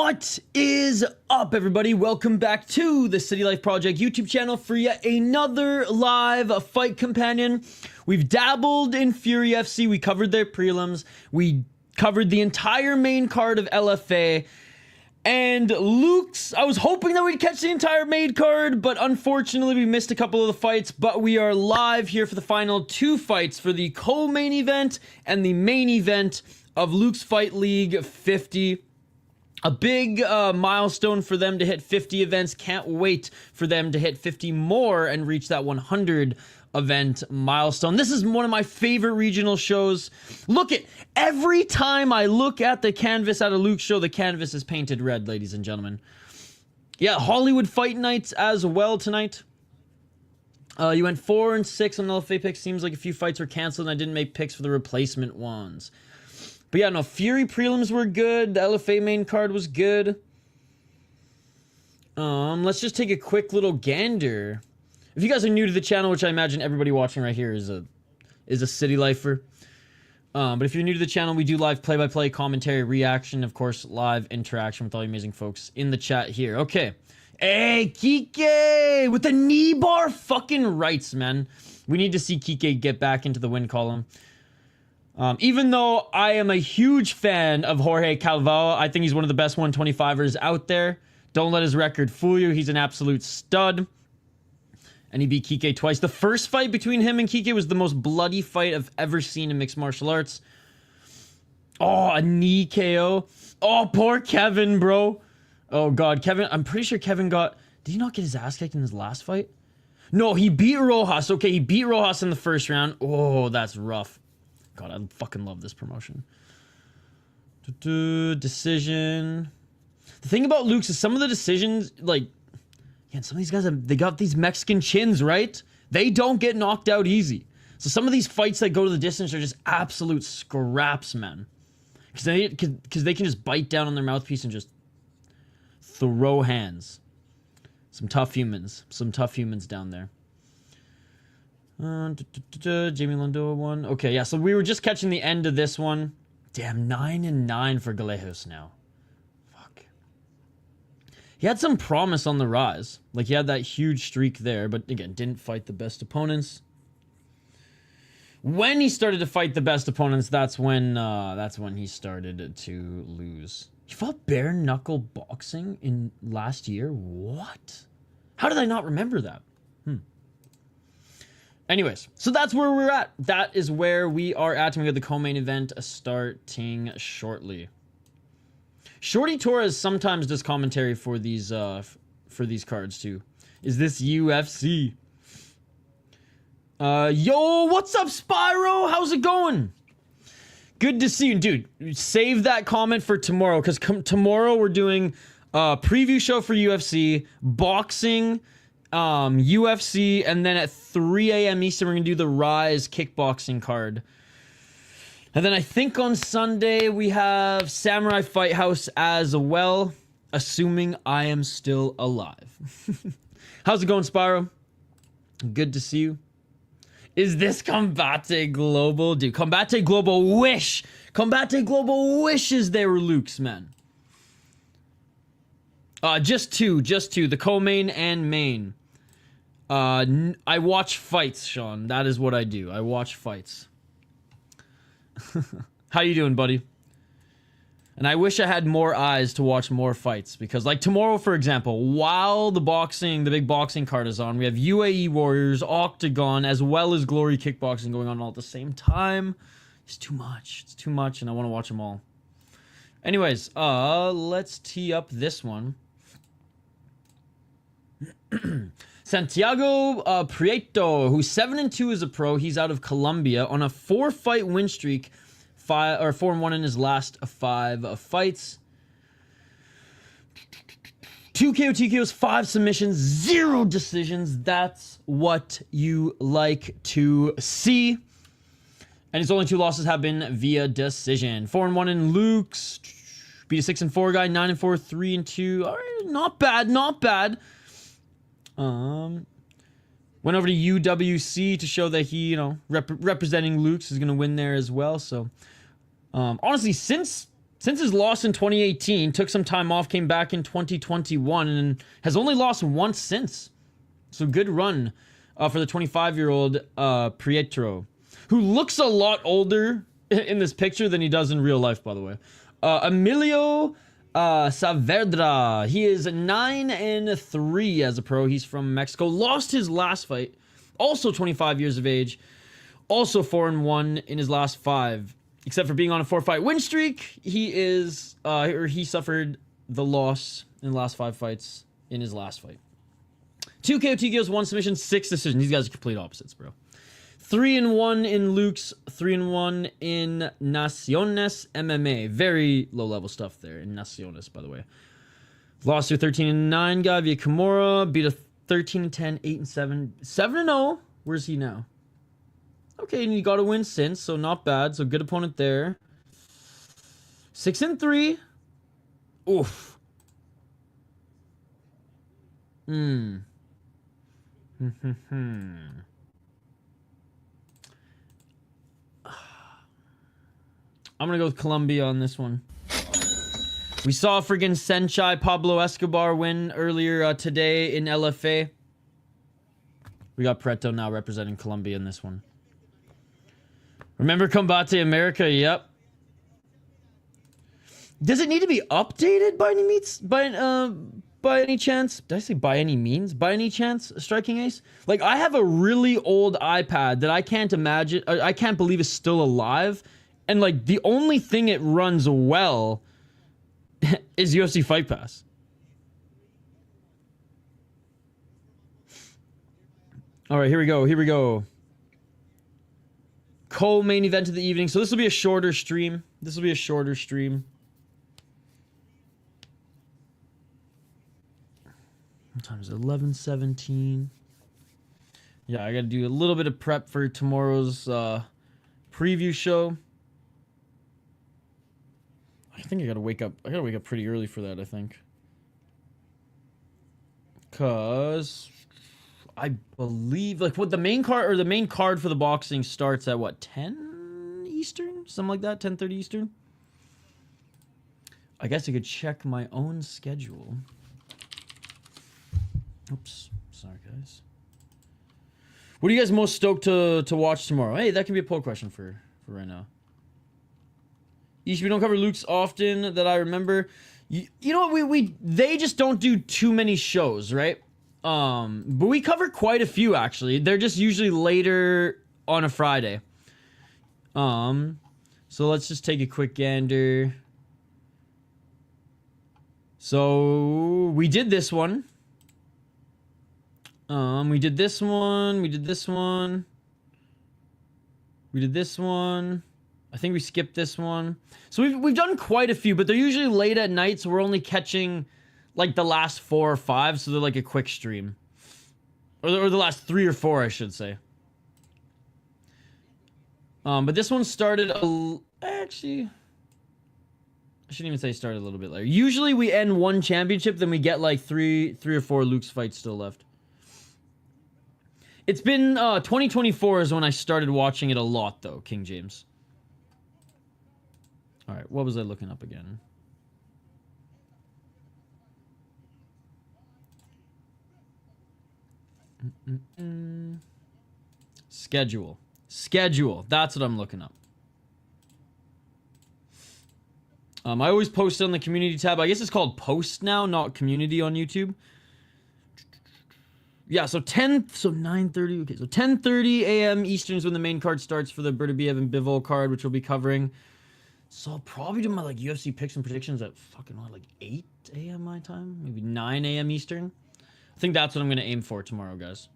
What is up, everybody? Welcome back to the City Life Project YouTube channel for yet another live fight companion. We've dabbled in Fury FC. We covered their prelims. We covered the entire main card of LFA. And Luke's, I was hoping that we'd catch the entire main card, but unfortunately we missed a couple of the fights. But we are live here for the final two fights for the co-main event and the main event of Lux Fight League 50. A big milestone for them to hit 50 events. Can't wait for them to hit 50 more and reach that 100 event milestone. This is one of my favorite regional shows. Look at every time I look at the canvas at a Luke show, the canvas is painted red, ladies and gentlemen. Yeah, Hollywood Fight Nights as well tonight. You went 4 and 6 on LFA picks. Seems like a few fights were canceled and I didn't make picks for the replacement ones. But yeah, no, Fury prelims were good. The LFA main card was good. Let's just take a quick little gander. If you guys are new to the channel, which I imagine everybody watching right here is a city lifer. But if you're new to the channel, we do live play-by-play commentary, reaction, of course, live interaction with all you amazing folks in the chat here. Okay. Hey, Kike! With the knee bar fucking rights, man. We need to see Kike get back into the win column. Even though I am a huge fan of Jorge Calvao, I think he's one of the best 125ers out there. Don't let his record fool you. He's an absolute stud. And he beat Kike twice. The first fight between him and Kike was the most bloody fight I've ever seen in mixed martial arts. Oh, a knee KO. Oh, poor Kevin, bro. Oh, God. Kevin, I'm pretty sure Kevin got... Did he not get his ass kicked in his last fight? No, he beat Rojas. Okay, he beat Rojas in the first round. Oh, that's rough. God, I fucking love this promotion. Decision. The thing about Luke's is some of the decisions, like, yeah, some of these guys, they got these Mexican chins, right? They don't get knocked out easy. So some of these fights that go to the distance are just absolute scraps, man. Because they can just bite down on their mouthpiece and just throw hands. Some tough humans. Some tough humans down there. Jamie Londono won. Okay, yeah, so we were just catching the end of this one. Damn, 9 and 9 for Gallegos now. Fuck. He had some promise on the rise. Like, he had that huge streak there, but again, didn't fight the best opponents. When he started to fight the best opponents, that's when he started to lose. He fought bare knuckle boxing in last year? What? How did I not remember that? Anyways, so that's where we're at. That is where we are at. And we got the co-main event starting shortly. Shorty Torres sometimes does commentary for these cards too. Is this UFC? Yo, what's up, Spyro? How's it going? Good to see you, dude. Save that comment for tomorrow, because tomorrow we're doing a preview show for UFC, boxing, UFC, and then at 3 a.m. Eastern, we're going to do the Rise kickboxing card. And then I think on Sunday, we have Samurai Fight House as well, assuming I am still alive. How's it going, Spyro? Good to see you. Is this Combate Global? Dude, Combate Global wish! Combate Global wishes they were Luke's, man. Just two, the co-main and main. I watch fights, Sean. That is what I do. I watch fights. How you doing, buddy? And I wish I had more eyes to watch more fights, because like tomorrow, for example, while the big boxing card is on, we have UAE Warriors, Octagon, as well as Glory Kickboxing going on all at the same time. It's too much. It's too much, and I want to watch them all. Anyways, let's tee up this one. Santiago Prieto, who's 7-2 as a pro. He's out of Colombia on a 4-fight win streak, 4-1 in his last 5 fights. 2 KO, TKOs, 5 submissions, 0 decisions. That's what you like to see. And his only 2 losses have been via decision. 4-1 in Luke's. Beat a 6-4 guy, 9-4, 3-2. All right, not bad, not bad. Went over to UWC to show that he, you know, representing Luke's is going to win there as well. So, honestly, since Since his loss in 2018, took some time off, came back in 2021, and has only lost once since. So good run for the 25-year-old Prieto, who looks a lot older in this picture than he does in real life, by the way. Emilio Saavedra. He is 9-3 as a pro. He's from Mexico. Lost his last fight. Also 25 years of age. Also 4-1 in his last 5. Except for being on a 4-fight win streak, he suffered the loss in the last 5 fights in his last fight. 2 KO TKOs, 1 submission, 6 decisions. These guys are complete opposites, bro. 3-1 in Lux, 3-1 in Naciones MMA. Very low-level stuff there in Naciones, by the way. Lost to a 13-9 guy via Kimura. Beat a 13-10, 8-7, 7-0. Where's he now? Okay, and he got a win since, so not bad. So good opponent there. 6-3. Oof. I'm gonna go with Colombia on this one. We saw friggin' Senchai Pablo Escobar win earlier today in LFA. We got Prieto now representing Colombia in this one. Remember Combate America? Yep. Does it need to be updated by any means? By any chance? Did I say by any means? By any chance? Striking Ace? Like, I have a really old iPad that I can't imagine, I can't believe is still alive. And, like, the only thing it runs well is UFC Fight Pass. All right, here we go. Here we go. Co-main event of the evening. So this will be a shorter stream. This will be a shorter stream. What time is it? 11:17. Yeah, I got to do a little bit of prep for tomorrow's preview show. I think I got to wake up. I got to wake up pretty early for that, I think. Cuz I believe like what the main card for the boxing starts at what, 10 Eastern? Something like that, 10:30 Eastern. I guess I could check my own schedule. Oops, sorry guys. What are you guys most stoked to watch tomorrow? Hey, that can be a poll question for right now. We don't cover Luke's often that I remember. You know what, they just don't do too many shows, right? But we cover quite a few actually. They're just usually later on a Friday. So let's just take a quick gander. So we did this one. We did this one. We did this one. We did this one. I think we skipped this one. So we've done quite a few, but they're usually late at night, so we're only catching like the last 4 or 5, so they're like a quick stream. Or the last 3 or 4, I should say. But this one started actually, I shouldn't even say started a little bit later. Usually we end one championship, then we get like 3 or 4 Luke's fights still left. It's been 2024 is when I started watching it a lot though, King James. All right, what was I looking up again? Schedule. That's what I'm looking up. I always post it on the community tab. I guess it's called post now, not community on YouTube. Yeah, so 9:30. Okay, so 10:30 a.m. Eastern is when the main card starts for the Bertabiev and Bivol card, which we'll be covering. So I'll probably do my like UFC picks and predictions at fucking what, like 8 a.m. my time, maybe 9 a.m. Eastern. I think that's what I'm gonna aim for tomorrow, guys.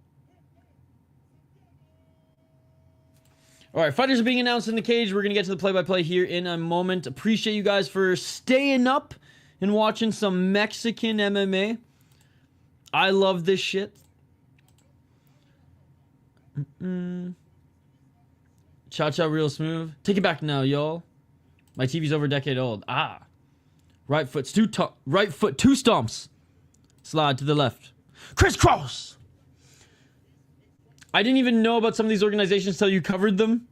All right, fighters are being announced in the cage. We're gonna get to the play-by-play here in a moment. Appreciate you guys for staying up and watching some Mexican MMA. I love this shit. Cha-cha real smooth. Take it back now, y'all. My TV's over a decade old. Ah. Right foot, 2 stomps. Slide to the left. Crisscross. I didn't even know about some of these organizations till you covered them.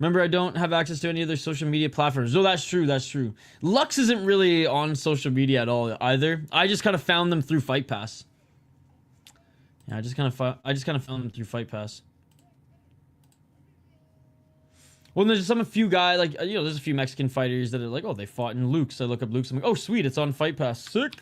Remember, I don't have access to any other social media platforms. No, that's true. That's true. Lux isn't really on social media at all either. I just kind of found them through Fight Pass. Yeah, I just kind of found them through Fight Pass. Well, there's a few guys, like, you know, there's a few Mexican fighters that are like, oh, they fought in Luke's. I look up Luke's. I'm like, oh, sweet, it's on Fight Pass. Sick.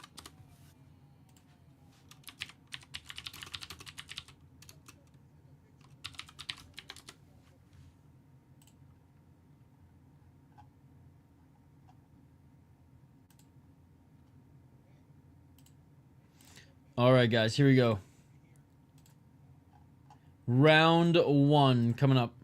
All right, guys, here we go. Round 1 coming up.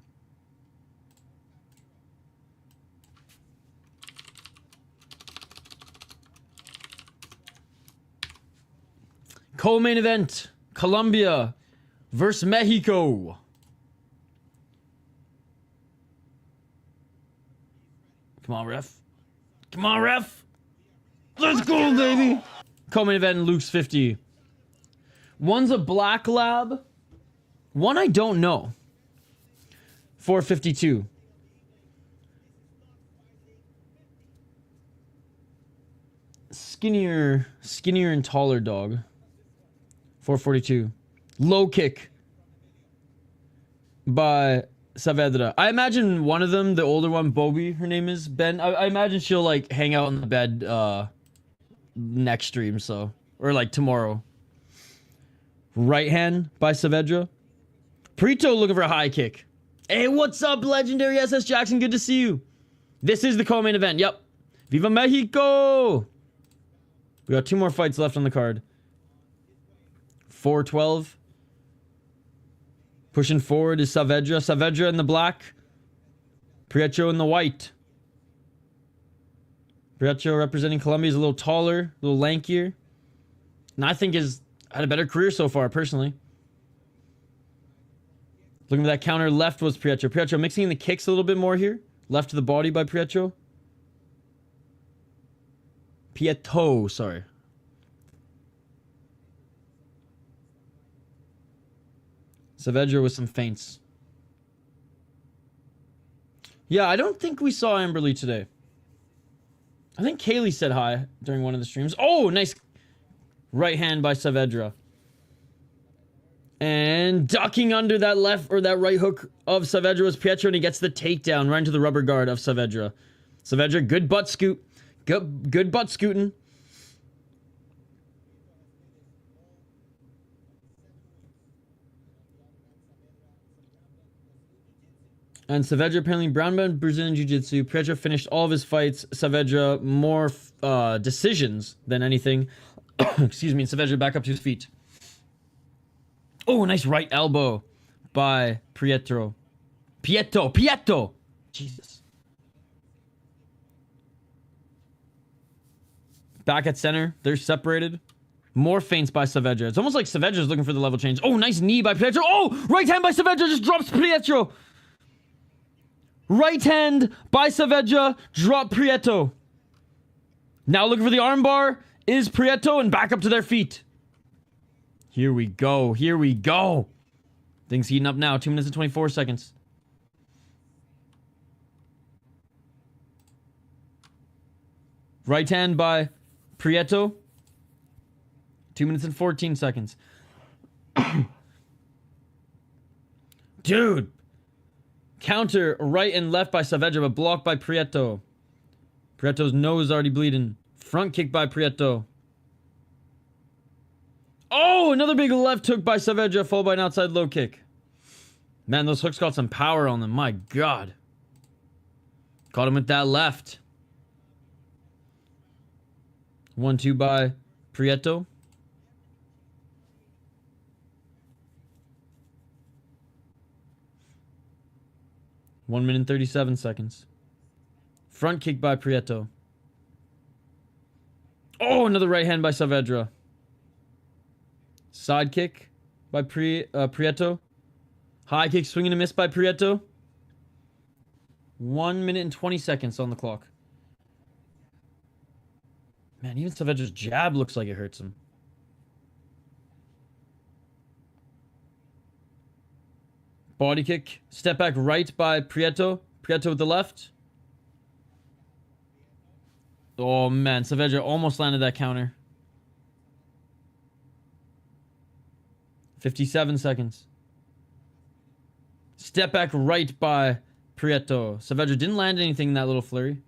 Co-main event, Colombia versus Mexico. Come on, ref. Come on, ref. Let's go, baby. Co-main event, Luke's 50. One's a black lab. One I don't know. 452. Skinnier and taller dog. 442. Low kick by Saavedra. I imagine one of them, the older one, Bobby, her name is Ben. I imagine she'll like hang out in the bed next stream, so, or like tomorrow. Right hand by Saavedra. Prieto looking for a high kick. Hey, what's up, legendary SS Jackson? Good to see you. This is the co-main event. Yep. Viva Mexico! We got 2 more fights left on the card. 412. Pushing forward is Saavedra. Saavedra in the black. Prieto in the white. Prieto representing Colombia is a little taller, a little lankier. And I think has had a better career so far, personally. Looking for that counter left was Prieto. Prieto mixing in the kicks a little bit more here. Left to the body by Prieto. Prieto, sorry. Saavedra with some feints. Yeah, I don't think we saw Amberly today. I think Kaylee said hi during one of the streams. Oh, nice right hand by Saavedra. And ducking under that left or that right hook of Saavedra was Prieto, and he gets the takedown right into the rubber guard of Saavedra. Saavedra, good butt scoot. Good butt scooting. And Saavedra apparently brown belt Brazilian Jiu-Jitsu. Prieto finished all of his fights. Saavedra more decisions than anything. Excuse me. And Saavedra back up to his feet. Oh, nice right elbow by Prieto. Prieto. Jesus. Back at center. They're separated. More feints by Saavedra. It's almost like Saavedra's looking for the level change. Oh, nice knee by Prieto. Oh, right hand by Saavedra just drops Prieto. Right hand by Saavedra. Drop Prieto. Now looking for the armbar is Prieto, and back up to their feet. Here we go. Here we go. Things heating up now. 2 minutes and 24 seconds. Right hand by Prieto. 2 minutes and 14 seconds. Dude. Counter right and left by Saavedra, but blocked by Prieto. Prieto's nose already bleeding. Front kick by Prieto. Oh, another big left hook by Saavedra, followed by an outside low kick. Man, those hooks got some power on them. My God. Caught him with that left. 1-2 by Prieto. One minute and 37 seconds. Front kick by Prieto. Oh, another right hand by Saavedra. Side kick by Prieto. High kick, swing and a miss by Prieto. 1 minute and 20 seconds on the clock. Man, even Saavedra's jab looks like it hurts him. Body kick. Step back right by Prieto. Prieto with the left. Oh, man. Saavedra almost landed that counter. 57 seconds. Step back right by Prieto. Saavedra didn't land anything in that little flurry.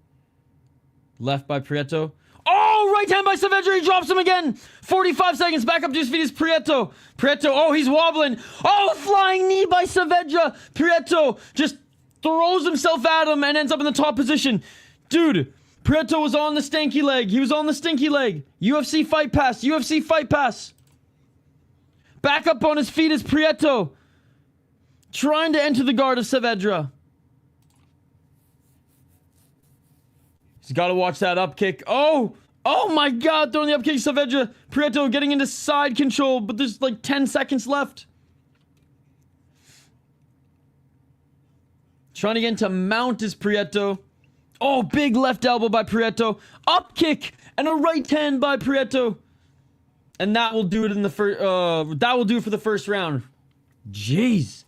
Left by Prieto. Oh, right hand by Saavedra. He drops him again. 45 seconds. Back up to his feet is Prieto. Prieto. Oh, he's wobbling. Oh, flying knee by Saavedra. Prieto just throws himself at him and ends up in the top position. Dude, Prieto was on the stinky leg. He was on the stinky leg. UFC fight pass. UFC fight pass. Back up on his feet is Prieto. Trying to enter the guard of Saavedra. He's got to watch that up kick. Oh! Oh my god! Throwing the up kick, Saavedra. Prieto getting into side control, but there's like 10 seconds left. Trying to get into mount is Prieto. Oh, big left elbow by Prieto. Up kick and a right hand by Prieto. And that will do it in the first. That will do it for the first round. Jeez.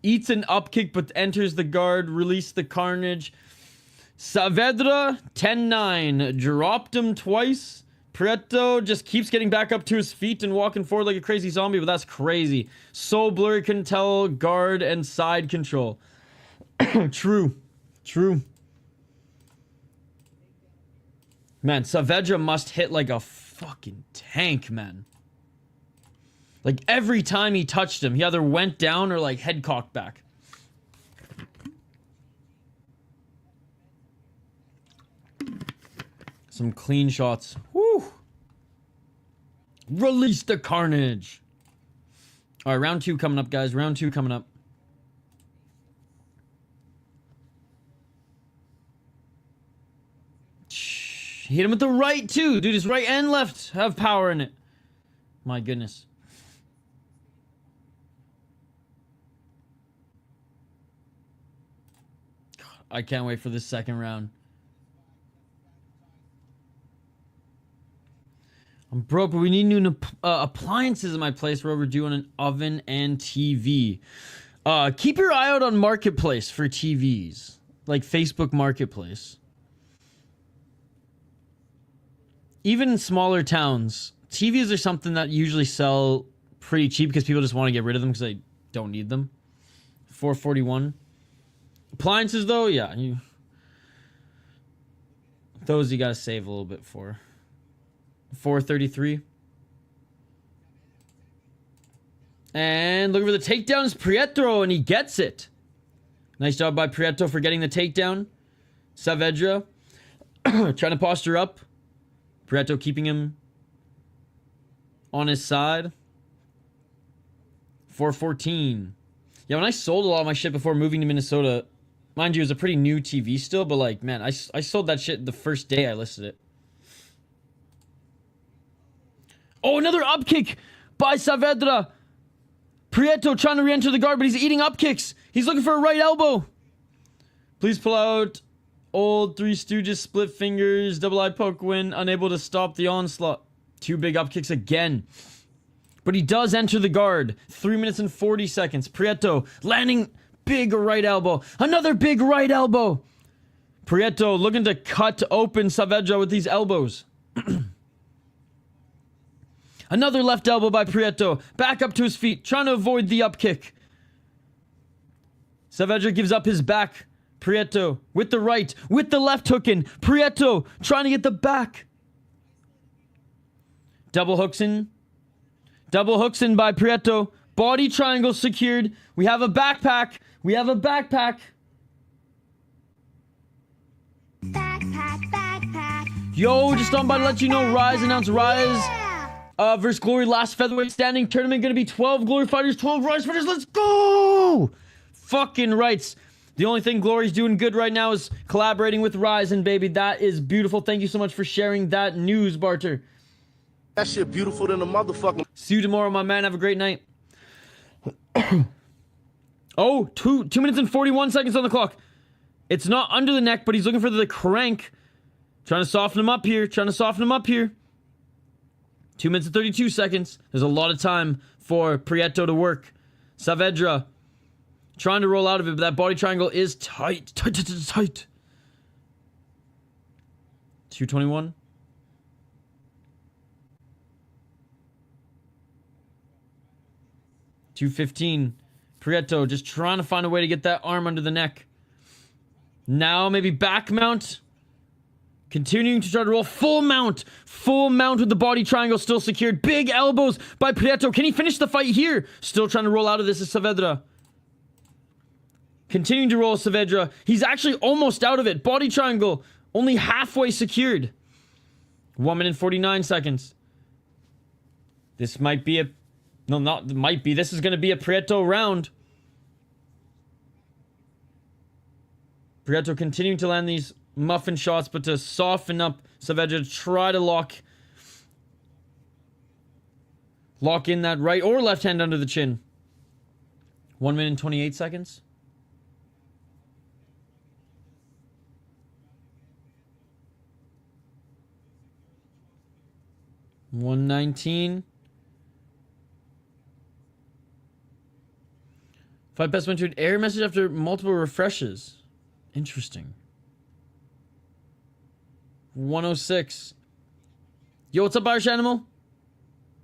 Eats an up kick but enters the guard. Release the carnage. Saavedra 10-9. Dropped him twice. Prieto just keeps getting back up to his feet and walking forward like a crazy zombie, but that's crazy. So blurry, couldn't tell guard and side control. True. True. Man, Saavedra must hit like a fucking tank, man. Like every time he touched him, he either went down or like head cocked back. Some clean shots. Woo! Release the carnage. All right, round 2 coming up, guys. Round 2 coming up. Hit him with the right, too. Dude, his right and left have power in it. My goodness. God, I can't wait for this second round. I'm broke, but we need new appliances in my place. We're overdue on an oven and TV. Keep your eye out on Marketplace for TVs. Like Facebook Marketplace. Even in smaller towns, TVs are something that usually sell pretty cheap because people just want to get rid of them because they don't need them. $441. Appliances, though, yeah. Those you got to save a little bit for. $433. And looking for the takedown is Prieto, and he gets it. Nice job by Prieto for getting the takedown. Saavedra trying to posture up. Prieto keeping him on his side. 414. Yeah, when I sold a lot of my shit before moving to Minnesota, mind you, it was a pretty new TV still, but like, man, I sold that shit the first day I listed it. Oh, another up kick by Saavedra. Prieto trying to re-enter the guard, but he's eating up kicks. He's looking for a right elbow. Please pull out. Old Three Stooges, split fingers, double eye poke win, unable to stop the onslaught. 2 big up kicks again. But he does enter the guard. 3 minutes and 40 seconds. Prieto landing big right elbow. Another big right elbow. Prieto looking to cut open Saavedra with these elbows. Another left elbow by Prieto. Back up to his feet, trying to avoid the up kick. Saavedra gives up his back. Prieto with the right, with the left hook in. Prieto trying to get the back. Double hooks in. Double hooks in by Prieto. Body triangle secured. We have a backpack. We have a backpack. Backpack. Yo, just on by to let you know, Rise announced Rise versus Glory last featherweight standing tournament. Gonna be 12 Glory fighters, 12 Rise fighters. Let's go! Fucking rights. The only thing Glory's doing good right now is collaborating with Ryzen, baby. That is beautiful. Thank you so much for sharing that news, Barter. That shit beautiful than a motherfucking. See you tomorrow, my man. Have a great night. Oh, 2 minutes and 41 seconds on the clock. It's not under the neck, but he's looking for the crank. Trying to soften him up here. 2 minutes and 32 seconds. There's a lot of time for Prieto to work. Saavedra Trying to roll out of it, but that body triangle is tight. Tight. 221. $215. Prieto just trying to find a way to get that arm under the neck. Now maybe back mount. Continuing to try to roll. Full mount. Full mount with the body triangle still secured. Big elbows by Prieto. Can he finish the fight here? Still trying to roll out of this is Saavedra. Continuing to roll Saavedra. He's actually almost out of it. Body triangle only halfway secured. 1 minute 49 seconds. This might be a... No, not might be. This is going to be a Prieto round. Prieto continuing to land these muffin shots, but to soften up Saavedra, to try to lock in that right or left hand under the chin. 1 minute and 28 seconds. $119. Fight best went to an error message after multiple refreshes. Interesting. 106. Yo, what's up, Irish Animal?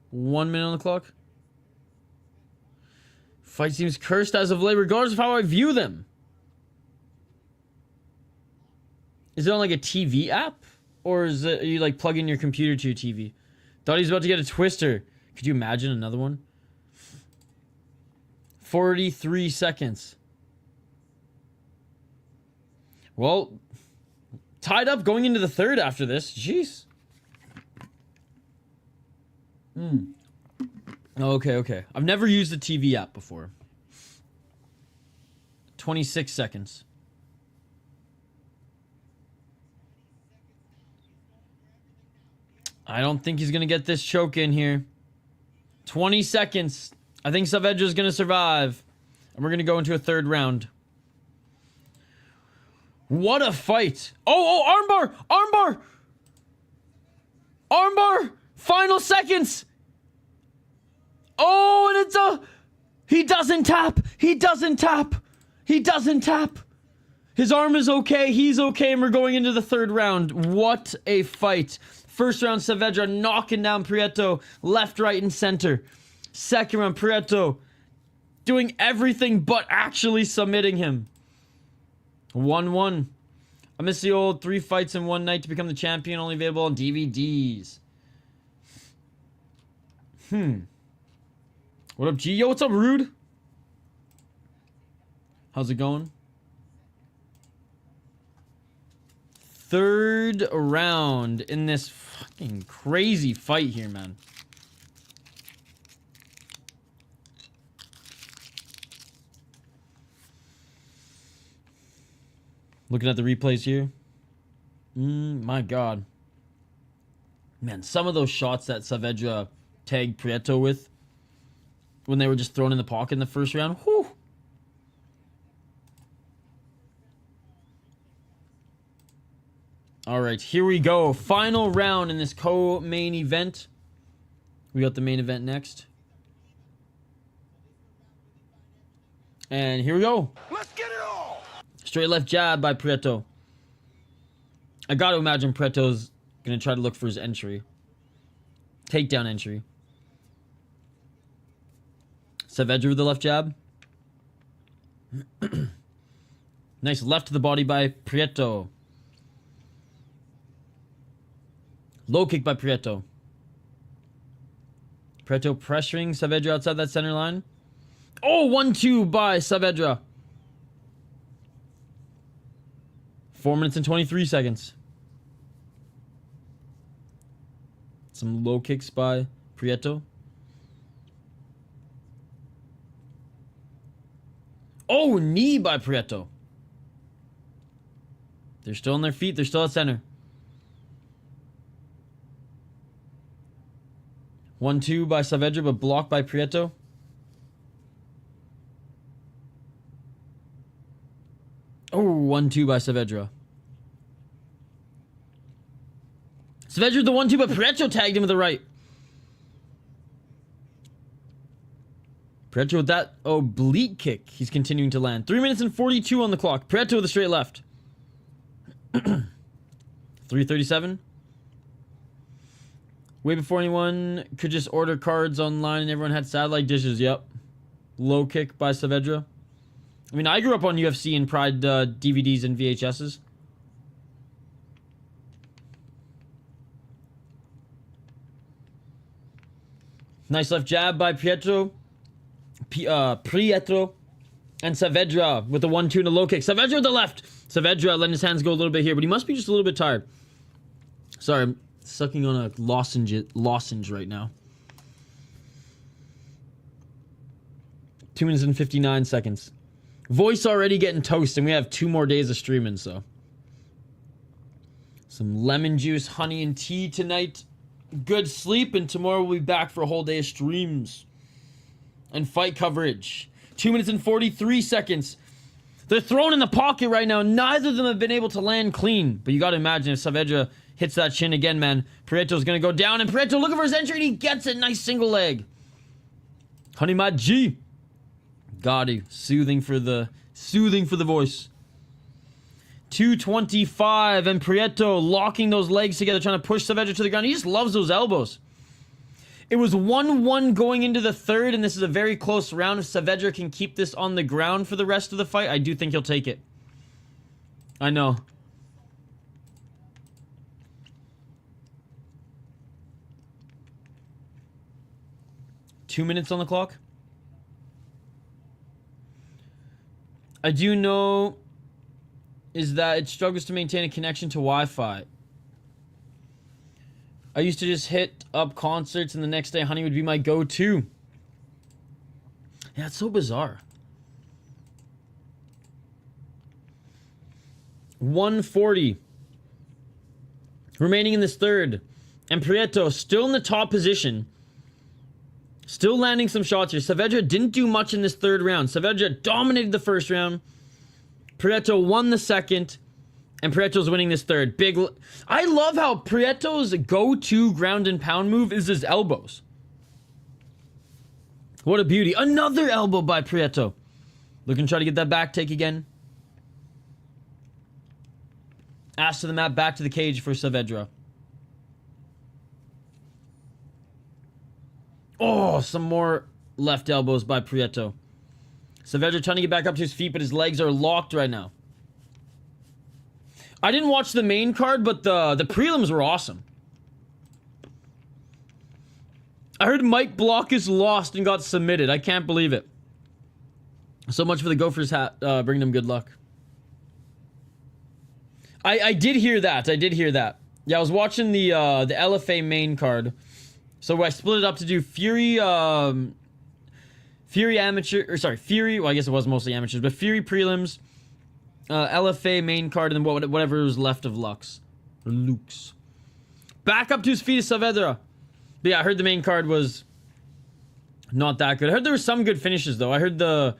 1 minute on the clock. Fight seems cursed as of late, regardless of how I view them. Is it on like a TV app? Or is it, are you like plugging your computer to your TV? Thought he was about to get a twister. Could you imagine another one? 43 seconds. Well, tied up going into the third after this. Jeez. Okay. I've never used the TV app before. 26 seconds. I don't think he's going to get this choke in here. 20 seconds. I think Saavedra is going to survive. And we're going to go into a third round. What a fight. Oh, armbar. Armbar. Final seconds. Oh, and it's a... He doesn't tap. His arm is okay. He's okay. And we're going into the third round. What a fight. First round, Saavedra knocking down Prieto left, right, and center. Second round, Prieto doing everything but actually submitting him. 1-1. I miss the old 3 fights in one night to become the champion, only available on DVDs. What up, G? Yo, what's up, Rude? How's it going? Third round in this fucking crazy fight here, man. Looking at the replays here. My God. Man, some of those shots that Saavedra tagged Prieto with when they were just thrown in the pocket in the first round. Whew. All right, here we go. Final round in this co-main event. We got the main event next. And here we go. Let's get it on. Straight left jab by Prieto. I got to imagine Prieto's going to try to look for his entry. Takedown entry. Saavedra with the left jab. Nice left to the body by Prieto. Low kick by Prieto. Prieto pressuring Saavedra outside that center line. Oh, 1-2 by Saavedra. 4 minutes and 23 seconds. Some low kicks by Prieto. Oh, knee by Prieto. They're still on their feet. They're still at center. 1-2 by Saavedra, but blocked by Prieto. Oh, 1-2 by Saavedra. Saavedra the 1-2, but Prieto tagged him with the right. Prieto with that oblique kick. He's continuing to land. 3 minutes and 42 on the clock. Prieto with a straight left. 3:37. Way before anyone could just order cards online and everyone had satellite dishes. Yep. Low kick by Saavedra. I mean, I grew up on UFC and Pride DVDs and VHSs. Nice left jab by Prieto. Prieto. And Saavedra with the 1-2 and a low kick. Saavedra with the left. Saavedra letting his hands go a little bit here, but he must be just a little bit tired. Sorry, I'm sucking on a lozenge right now. 2 minutes and 59 seconds. Voice already getting toast, and we have 2 more days of streaming, so. Some lemon juice, honey, and tea tonight. Good sleep, and tomorrow we'll be back for a whole day of streams. And fight coverage. 2 minutes and 43 seconds. They're thrown in the pocket right now. Neither of them have been able to land clean. But you got to imagine if Saavedra hits that shin again, man. Prieto's going to go down. And Prieto looking for his entry. And he gets it. Nice single leg. Honey Mad G. Got it. Soothing for the voice. 2:25. And Prieto locking those legs together. Trying to push Saavedra to the ground. He just loves those elbows. It was 1-1 going into the third, and this is a very close round. If Saavedra can keep this on the ground for the rest of the fight, I do think he'll take it. I know. Two minutes on the clock. I do know is that it struggles to maintain a connection to Wi-Fi. I used to just hit up concerts and the next day Honey would be my go-to. Yeah, it's so bizarre. 140. Remaining in this third. And Prieto still in the top position. Still landing some shots here. Saavedra didn't do much in this third round. Saavedra dominated the first round. Prieto won the second. And Prieto's winning this third. I love how Prieto's go-to ground and pound move is his elbows. What a beauty. Another elbow by Prieto. Looking to try to get that back take again. Ass to the mat, back to the cage for Saavedra. Oh, some more left elbows by Prieto. Saavedra trying to get back up to his feet, but his legs are locked right now. I didn't watch the main card, but the prelims were awesome. I heard Mike Blockus lost and got submitted. I can't believe it. So much for the Gophers hat, bringing them good luck. I did hear that. I did hear that. Yeah, I was watching the LFA main card. So I split it up to do Fury amateur, or sorry, Fury, well I guess it was mostly amateurs, but Fury prelims, LFA main card, and then whatever was left of Lux. Back up to his feet is Saavedra. But yeah, I heard the main card was not that good. I heard there were some good finishes though. I heard the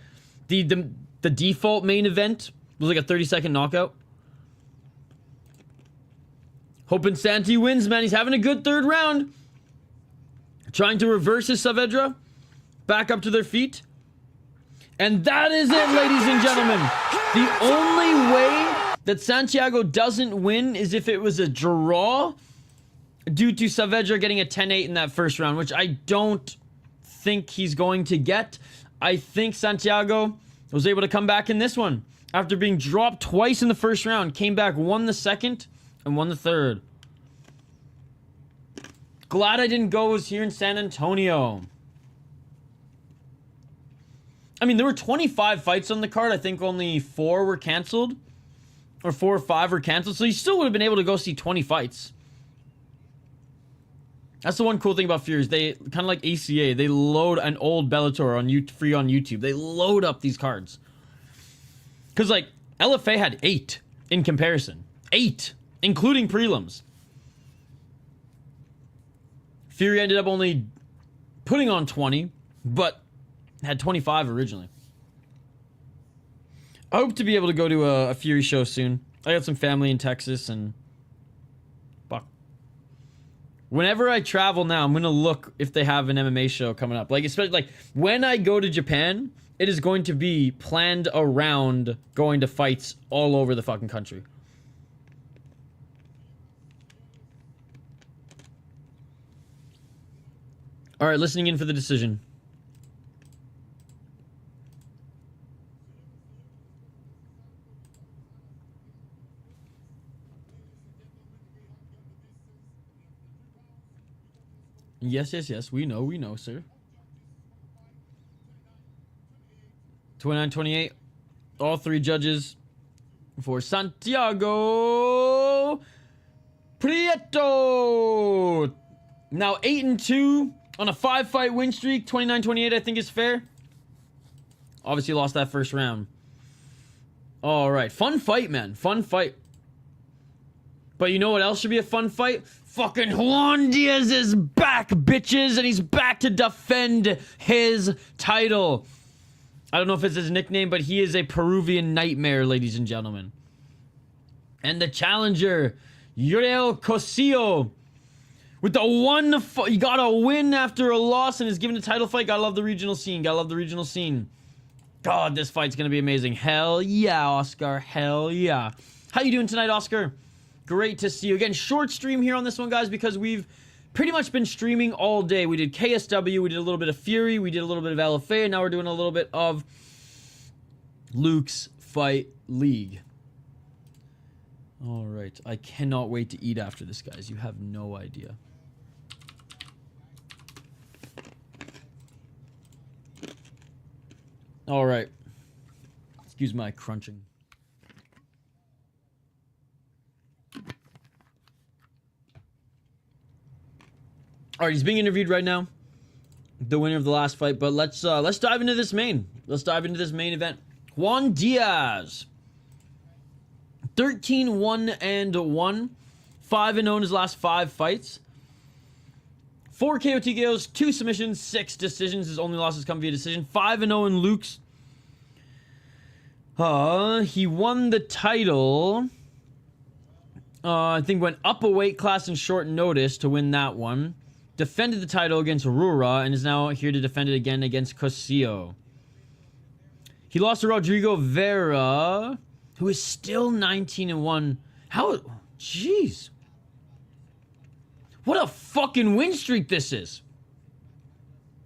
default main event was like a 30-second knockout. Hoping Santi wins, man. He's having a good third round. Trying to reverse his Saavedra. Back up to their feet. And that is it, ladies and gentlemen. The only way that Santiago doesn't win is if it was a draw due to Saavedra getting a 10-8 in that first round, which I don't think he's going to get. I think Santiago was able to come back in this one. After being dropped twice in the first round, came back, won the second, and won the third. Glad I didn't go. Was here in San Antonio. I mean, there were 25 fights on the card. I think only 4 were canceled. Or 4 or 5 were canceled. So you still would have been able to go see 20 fights. That's the one cool thing about Fury. They, kind of like ACA, they load an old Bellator on free on YouTube. They load up these cards. Because, like, LFA had 8 in comparison. 8. Including prelims. Fury ended up only putting on 20, but had 25 originally. I hope to be able to go to a Fury show soon. I got some family in Texas, and fuck. Whenever I travel now, I'm gonna look if they have an MMA show coming up. Like, especially like when I go to Japan, it is going to be planned around going to fights all over the fucking country. All right, listening in for the decision. Yes, yes, yes. We know, sir. 29-28. All three judges for Santiago Prieto. Now 8-2 on a 5-fight win streak. 29-28, I think is fair. Obviously lost that first round. All right, fun fight, man. Fun fight. But you know what else should be a fun fight? Fucking Juan Díaz is back, bitches, and he's back to defend his title. I don't know if it's his nickname, but he is a Peruvian nightmare, ladies and gentlemen. And the challenger, Uriel Cossio, with the one, he got a win after a loss and is given a title fight. Gotta love the regional scene. Gotta love the regional scene. God, this fight's gonna be amazing. Hell yeah, Oscar. Hell yeah. How you doing tonight, Oscar? Great to see you. Again, short stream here on this one, guys, because we've pretty much been streaming all day. We did KSW, we did a little bit of Fury, we did a little bit of LFA, and now we're doing a little bit of Lux Fight League. All right. I cannot wait to eat after this, guys. You have no idea. All right. Excuse my crunching. All right, he's being interviewed right now, the winner of the last fight. But let's dive into this main. Let's dive into this main event. Juan Díaz, 13-1-1, 5-0 in his last 5 fights. 4 KO TKOs, 2 submissions, 6 decisions. His only losses come via decision. 5-0 in Lux. He won the title. I think went up a weight class in short notice to win that one. Defended the title against Rura and is now here to defend it again against Cossio. He lost to Rodrigo Vera, who is still 19-1. How? Jeez. What a fucking win streak this is.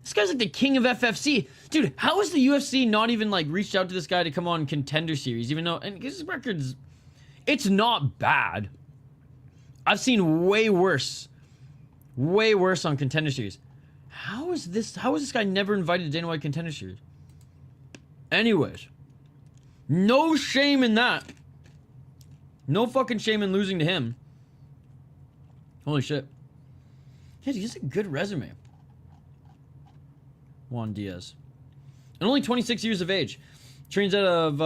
This guy's like the king of FFC. Dude, how has the UFC not even like reached out to this guy to come on Contender Series, even though, and his record's, it's not bad. I've seen way worse on Contender Series. How is this guy never invited to Dana White Contender Series? Anyways, no shame in that. No fucking shame in losing to him. Holy shit. Yeah, he has a good resume. Juan Díaz. And only 26 years of age. Trains out of,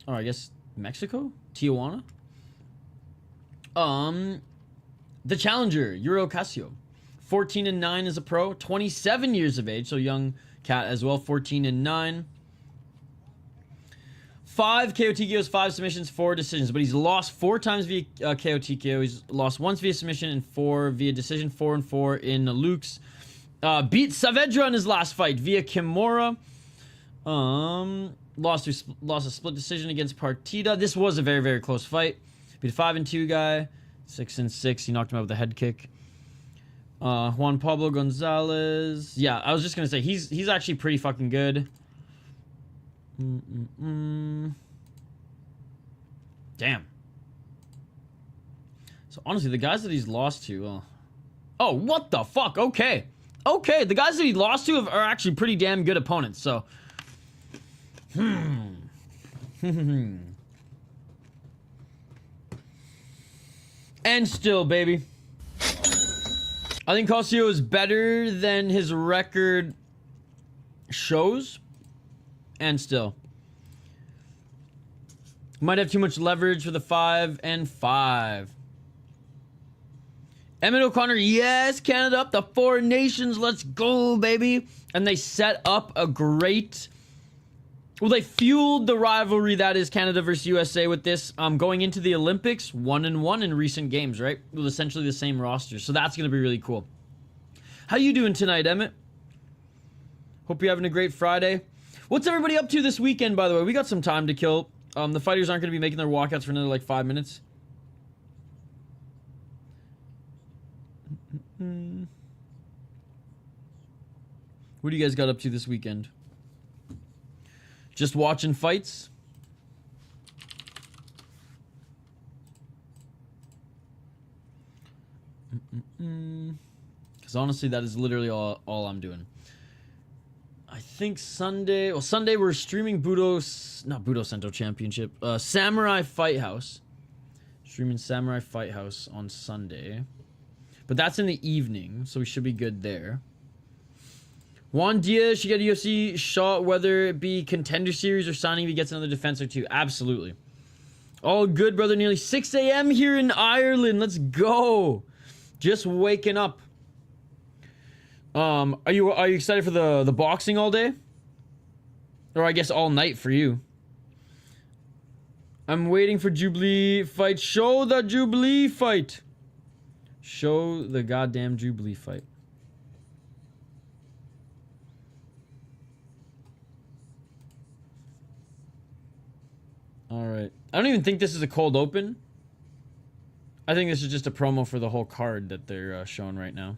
I guess, Mexico? Tijuana? The challenger, Uriel Cossio. 14-9 as a pro. 27 years of age, so young cat as well. 14-9. 5 KO TKOs, 5 submissions, 4 decisions. But he's lost 4 times via KO TKO. He's lost once via submission and 4 via decision. 4-4 in Lux. Beat Saavedra in his last fight via Kimura. Lost a split decision against Partida. This was a very, very close fight. Beat a 5-2 guy. 6-6. He knocked him out with a head kick. Juan Pablo González. Yeah, I was just gonna say he's actually pretty fucking good. Damn. So honestly, the guys that he's lost to, oh, what the fuck? Okay, the guys that he lost to are actually pretty damn good opponents. So, and still, baby, I think Cossio is better than his record shows. And still. Might have too much leverage for the 5-5. Emmett O'Connor, yes, Canada up the 4 nations. Let's go, baby. And they set up a great... Well, they fueled the rivalry that is Canada versus USA with this. Going into the Olympics, 1-1 in recent games, right? With essentially the same roster. So that's going to be really cool. How you doing tonight, Emmett? Hope you're having a great Friday. What's everybody up to this weekend, by the way? We got some time to kill. The fighters aren't going to be making their walkouts for another, like, 5 minutes. What do you guys got up to this weekend? Just watching fights? Because honestly, that is literally all I'm doing. I think Sunday... Well, Sunday we're streaming not Budo Sento Championship. Samurai Fight House. Streaming Samurai Fight House on Sunday. But that's in the evening, so we should be good there. Juan Díaz should get a UFC shot, whether it be Contender Series or signing if he gets another defense or two. Absolutely. All good, brother. Nearly 6 a.m. here in Ireland. Let's go. Just waking up. Are you excited for the boxing all day? Or I guess all night for you. I'm waiting for Jubilee fight. Show the Jubilee fight. Show the goddamn Jubilee fight. Alright. I don't even think this is a cold open. I think this is just a promo for the whole card that they're showing right now.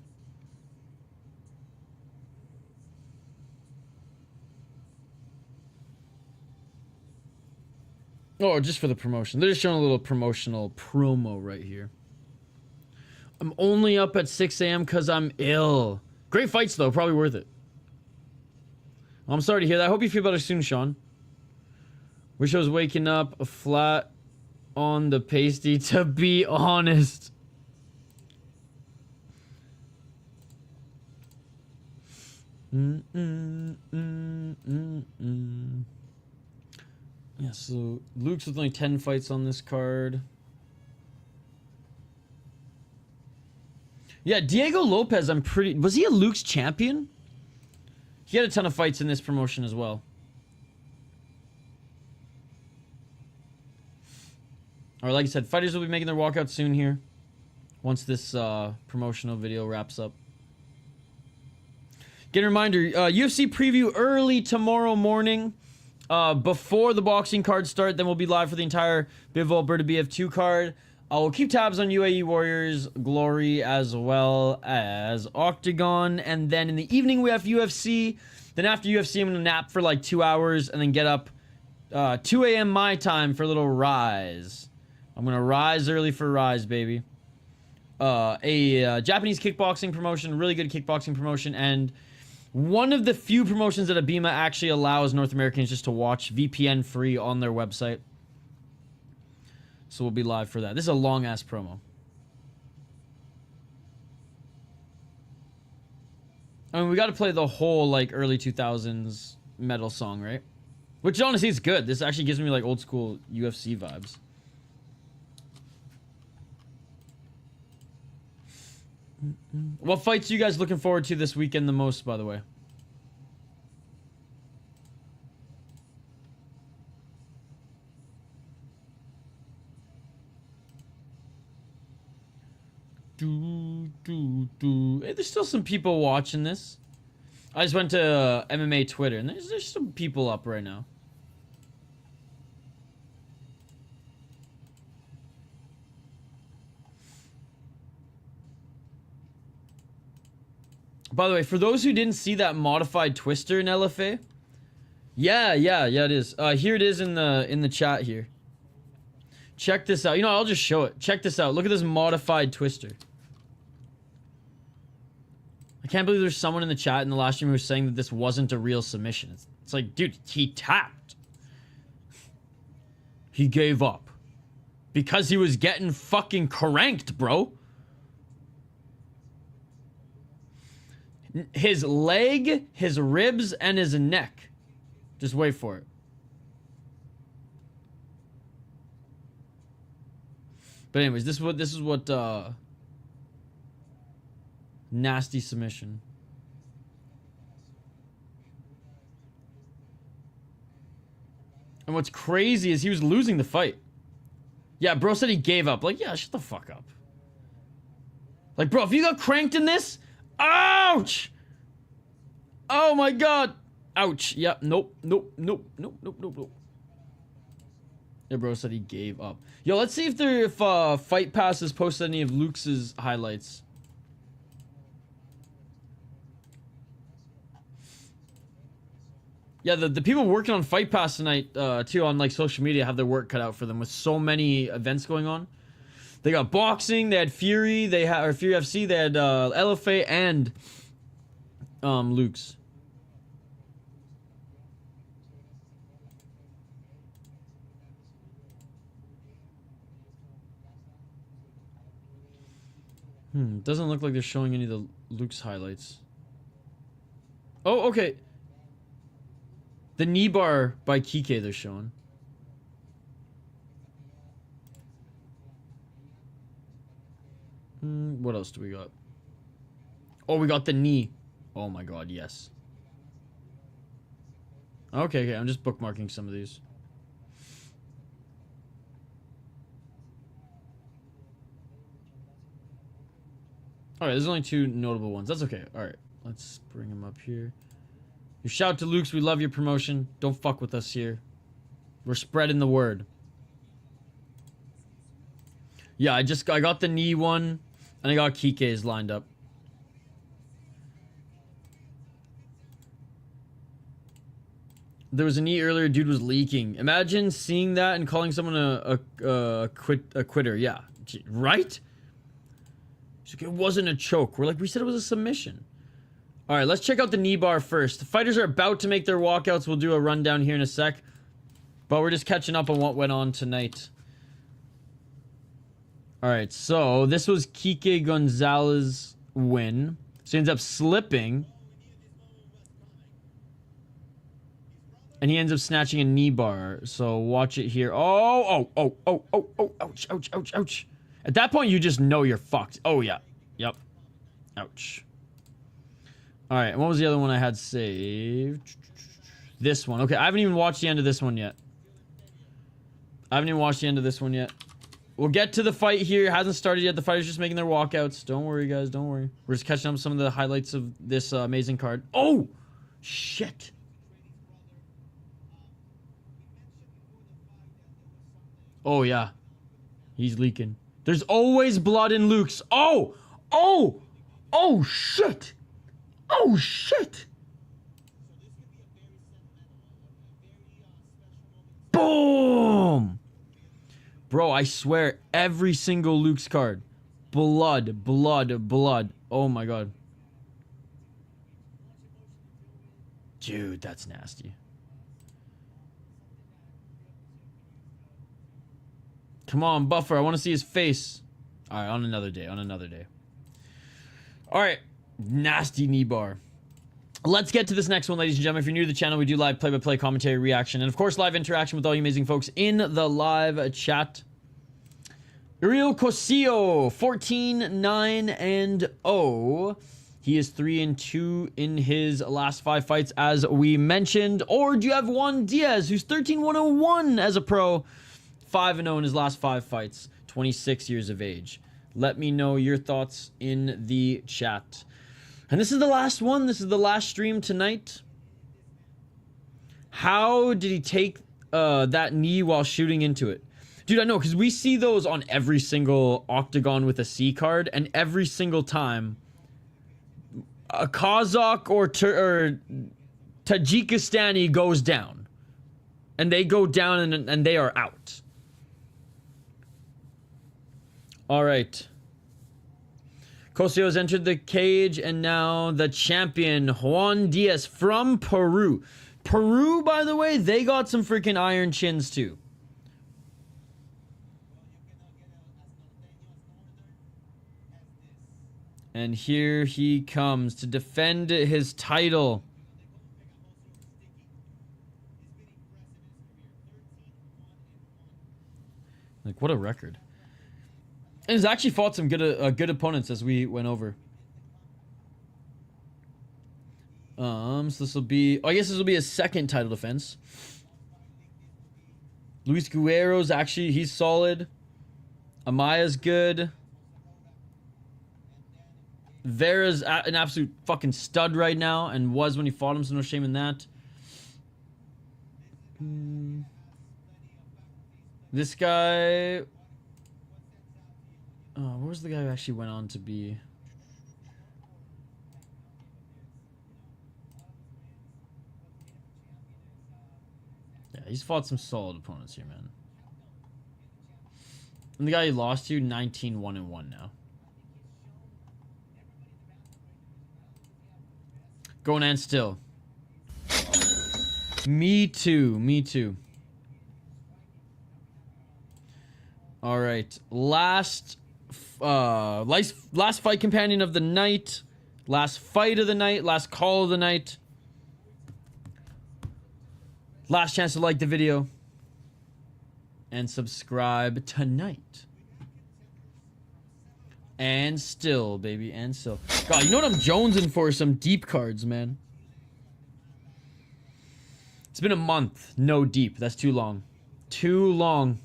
Oh, just for the promotion. They're just showing a little promotional promo right here. I'm only up at 6 a.m. because I'm ill. Great fights, though. Probably worth it. Well, I'm sorry to hear that. I hope you feel better soon, Sean. Wish I was waking up flat on the pasty, to be honest. Yeah, so Luke's with only 10 fights on this card. Yeah, Diego Lopez, was he a Luke's champion? He had a ton of fights in this promotion as well. Or like I said, fighters will be making their walkout soon here. Once this promotional video wraps up. Get a reminder, UFC preview early tomorrow morning. Before the boxing cards start, then we'll be live for the entire Bivol Alberta BF2 card. We'll keep tabs on UAE Warriors Glory as well as Octagon. And then in the evening, we have UFC. Then after UFC, I'm going to nap for like 2 hours and then get up 2 a.m. my time for a little Rise. I'm going to rise early for Rise, baby. A Japanese kickboxing promotion, really good kickboxing promotion, and one of the few promotions that Abima actually allows North Americans just to watch VPN free on their website. So we'll be live for that. This is a long-ass promo. I mean, we got to play the whole, like, early 2000s metal song, right? Which, honestly, is good. This actually gives me, like, old-school UFC vibes. What fights are you guys looking forward to this weekend the most, by the way? Hey, there's still some people watching this. I just went to MMA Twitter, and there's some people up right now. By the way, for those who didn't see that modified twister in LFA, yeah, it is. Here it is in the chat here. Check this out. You know, I'll just show it. Check this out. Look at this modified twister. I can't believe there's someone in the chat in the last stream who was saying that this wasn't a real submission. It's like, dude, he tapped. He gave up. Because he was getting fucking cranked, bro. His leg, his ribs, and his neck. Just wait for it. But anyways, this is what nasty submission. And what's crazy is he was losing the fight. Yeah, bro said he gave up. Like, yeah, shut the fuck up. Like, bro, if you got cranked in this, ouch! Oh my god. Ouch. Yeah, nope. Yeah, bro said he gave up. Yo, let's see if Fight Pass has posted any of Luke's highlights. Yeah, the people working on Fight Pass tonight, too, on like social media have their work cut out for them with so many events going on. They got boxing, they had Fury, they had Fury FC, they had LFA and Luke's. Doesn't look like they're showing any of the Luke's highlights. Oh, okay. The knee bar by Kike they're showing. What else do we got? Oh, we got the knee. Oh my god, yes. Okay, I'm just bookmarking some of these. Alright, there's only 2 notable ones. That's okay. Alright, let's bring him up here. You shout to Luke's, we love your promotion. Don't fuck with us here. We're spreading the word. Yeah, I got the knee one, and I got Kike's lined up. There was a knee earlier, dude was leaking. Imagine seeing that and calling someone a quitter. Yeah, right? It wasn't a choke. We're like, we said it was a submission. All right, let's check out the knee bar first. The fighters are about to make their walkouts. We'll do a rundown here in a sec. But we're just catching up on what went on tonight. All right, so this was Kike Gonzalez win. So he ends up slipping. And he ends up snatching a knee bar. So watch it here. Oh, ouch, ouch, ouch, ouch. At that point, you just know you're fucked. Oh, yeah. Yep. Ouch. All right, and what was the other one I had saved? This one. Okay, I haven't even watched the end of this one yet. We'll get to the fight here. It hasn't started yet. The fighters just making their walkouts. Don't worry, guys. Don't worry. We're just catching up with some of the highlights of this amazing card. Oh! Shit. Oh, yeah. He's leaking. There's always blood in Luke's. Oh! Oh! Oh, shit! Oh, shit! Boom! Bro, I swear, every single Luke's card. Blood, blood, blood. Oh my god. Dude, that's nasty. Come on, Buffer. I want to see his face. Alright, on another day. Alright. Nasty knee bar. Let's get to this next one, ladies and gentlemen. If you're new to the channel, we do live play-by-play commentary, reaction, and of course, live interaction with all you amazing folks in the live chat. Uriel Cossio, 14-9-0. He is 3-2 in his last 5 fights, as we mentioned. Or do you have Juan Díaz, who's 13-101 as a pro, 5-0 in his last 5 fights, 26 years of age. Let me know your thoughts in the chat. And this is the last one. This is the last stream tonight. How did he take that knee while shooting into it? Dude, I know, because we see those on every single Octagon with a C card, and every single time a Kazakh or Tajikistani goes down. And they go down and they are out. Alright. Cossio has entered the cage, and now the champion, Juan Díaz from Peru. Peru, by the way, they got some freaking iron chins too. And here he comes to defend his title. Like, what a record. And he's actually fought some good opponents, as we went over. So this will be... I guess this will be his second title defense. Luis Guerrero's actually, he's solid. Amaya's good. Vera's an absolute fucking stud right now, and was when he fought him, so no shame in that. This guy... Oh, where was the guy who actually went on to be? Yeah, he's fought some solid opponents here, man. And the guy he lost to, 19-1-1 now. Going and still. Me too. Me too. All right. Last fight companion of the night. Last fight of the night. Last call of the night. Last chance to like the video. And subscribe tonight. And still, baby. And still. God, you know what I'm jonesing for? Some deep cards, man. It's been a month. No deep. That's too long. Too long.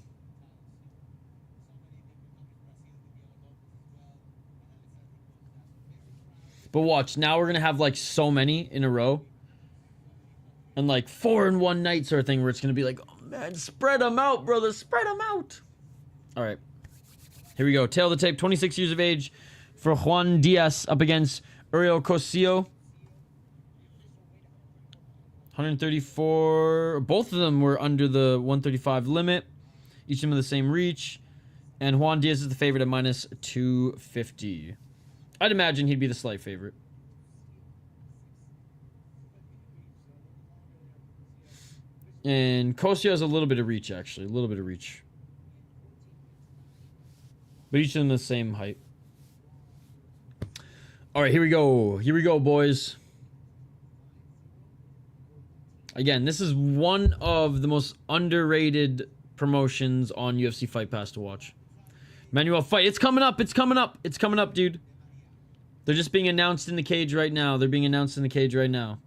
But watch. Now we're going to have like so many in a row. And like 4-in-1 night sort of thing where it's going to be like, oh man, spread them out, brother. Spread them out. All right. Here we go. Tail of the tape. 26 years of age for Juan Díaz up against Uriel Cossio. 134. Both of them were under the 135 limit. Each of them with the same reach. And Juan Díaz is the favorite at minus 250. I'd imagine he'd be the slight favorite. And Cossio has a little bit of reach, actually. A little bit of reach. But each of them the same height. All right, here we go. Here we go, boys. Again, this is one of the most underrated promotions on UFC Fight Pass to watch. Manuel fight. It's coming up. It's coming up. It's coming up, dude. They're just being announced in the cage right now. They're being announced in the cage right now.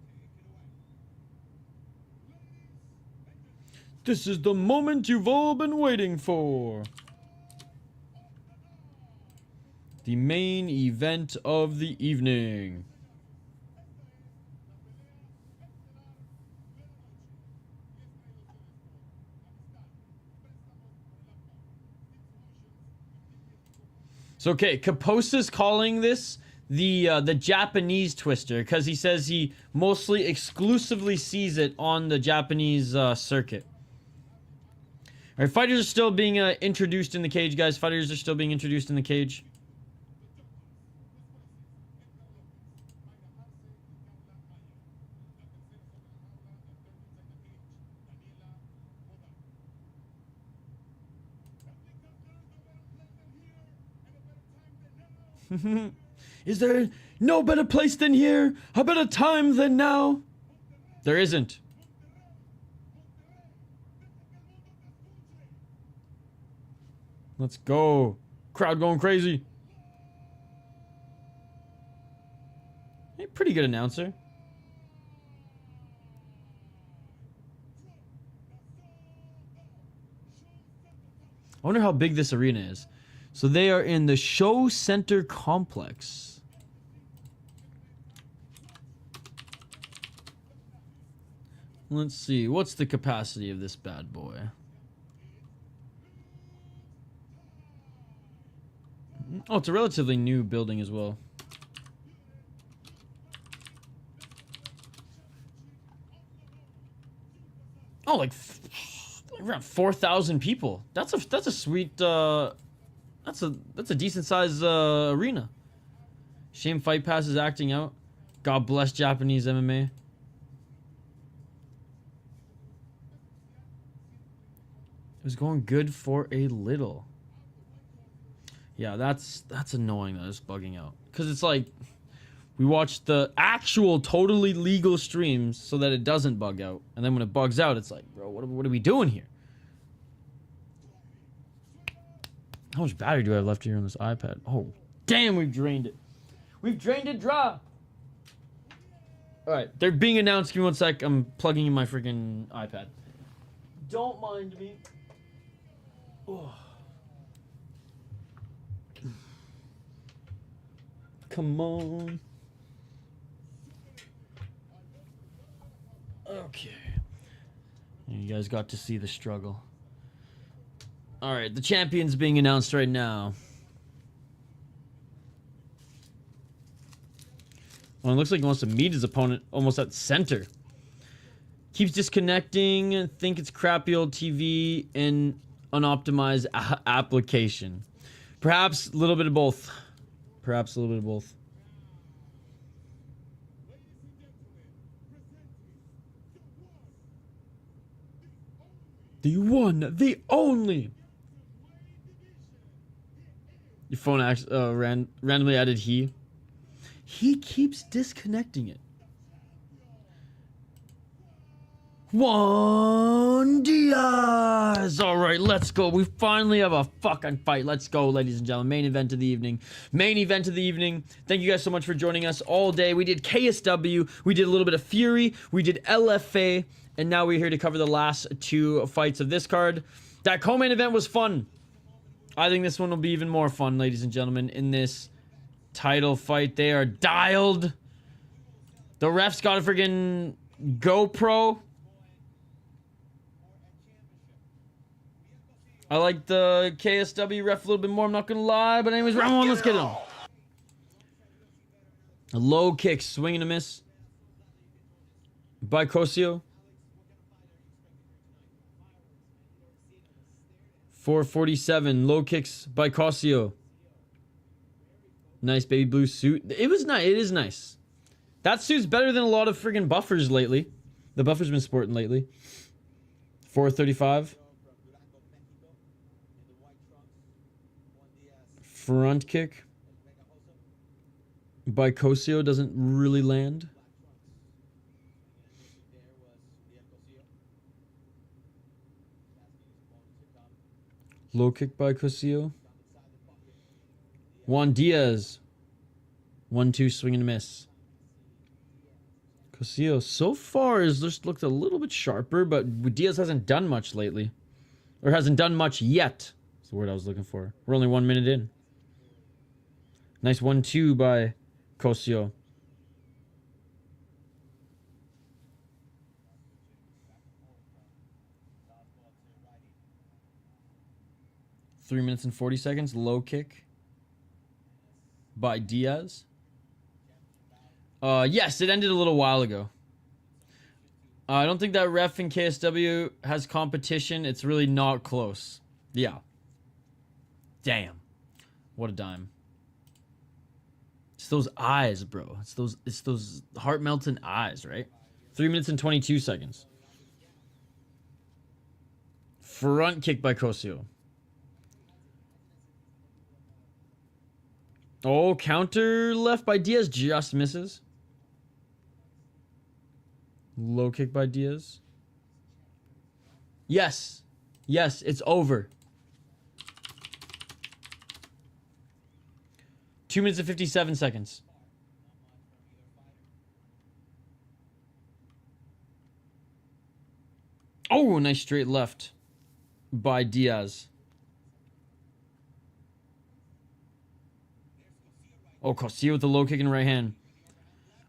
This is the moment you've all been waiting for. The main event of the evening. So, okay, Kaposa's calling this the Japanese twister because he says he mostly exclusively sees it on the Japanese circuit. All right, fighters are still being introduced in the cage, guys. Fighters are still being introduced in the cage. Is there no better place than here? A better time than now? There isn't. Let's go. Crowd going crazy. Hey, pretty good announcer. I wonder how big this arena is. So they are in the Showcenter complex. Let's see. What's the capacity of this bad boy? Oh, it's a relatively new building as well. Oh, like around 4,000 people. That's a sweet that's a decent sized arena. Shame Fight Pass is acting out. God bless Japanese MMA. It was going good for a little. Yeah, that's annoying that it's bugging out. Because it's like, we watch the actual totally legal streams so that it doesn't bug out. And then when it bugs out, it's like, bro, what are we doing here? How much battery do I have left here on this iPad? Oh, damn, we've drained it. We've drained it dry. All right, they're being announced. Give me one sec. I'm plugging in my freaking iPad. Don't mind me. Come on. Okay. You guys got to see the struggle. All right, the champion's being announced right now. Well, it looks like he wants to meet his opponent almost at center. Keeps disconnecting. Think it's crappy old TV and unoptimized application. Perhaps a little bit of both. Perhaps a little bit of both. The one, the only. Your phone randomly added he. He keeps disconnecting it. Juan Díaz. All right, let's go. We finally have a fucking fight. Let's go, ladies and gentlemen. Main event of the evening. Main event of the evening. Thank you guys so much for joining us all day. We did KSW. We did a little bit of Fury. We did LFA. And now we're here to cover the last two fights of this card. That co-main event was fun. I think this one will be even more fun, ladies and gentlemen, in this title fight. They are dialed. The ref's got a freaking GoPro. I like the KSW ref a little bit more, I'm not gonna lie. But anyways, round one, let's get it on. A low kick, swing and a miss by Cossio. 447, low kicks by Cossio. Nice baby blue suit. It was nice. It is nice. That suit's better than a lot of friggin' buffers lately. The buffer's been sporting lately. 435. Front kick by Cossio doesn't really land. Low kick by Cossio. Juan Díaz. 1-2 swing and a miss. Cossio so far has just looked a little bit sharper, but Díaz hasn't done much lately. Or hasn't done much yet. That's the word I was looking for. We're only 1 minute in. Nice 1-2 by Cossio. Three minutes and 40 seconds. Low kick by Díaz. Yes, it ended a little while ago. I don't think that ref in KSW has competition. It's really not close. Yeah. Damn. What a dime. It's those eyes, bro. It's those heart-melting eyes, right? 3 minutes and 22 seconds. Front kick by Cossio. Oh, counter left by Díaz, just misses. Low kick by Díaz. Yes. Yes, it's over. 2 minutes and 57 seconds. Oh, nice straight left by Díaz. Oh, Cossio with the low kick in right hand.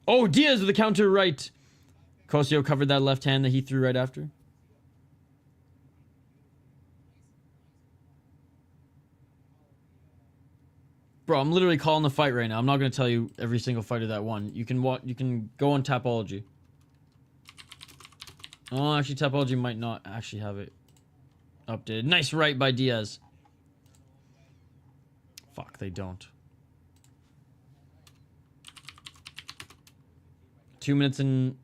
Oh, Díaz with the counter right. Cossio covered that left hand that he threw right after. Bro, I'm literally calling the fight right now. I'm not going to tell you every single fighter that won. You can go on Tapology. Oh, actually, Tapology might not actually have it updated. Nice right by Díaz. Fuck, they don't. 2 minutes and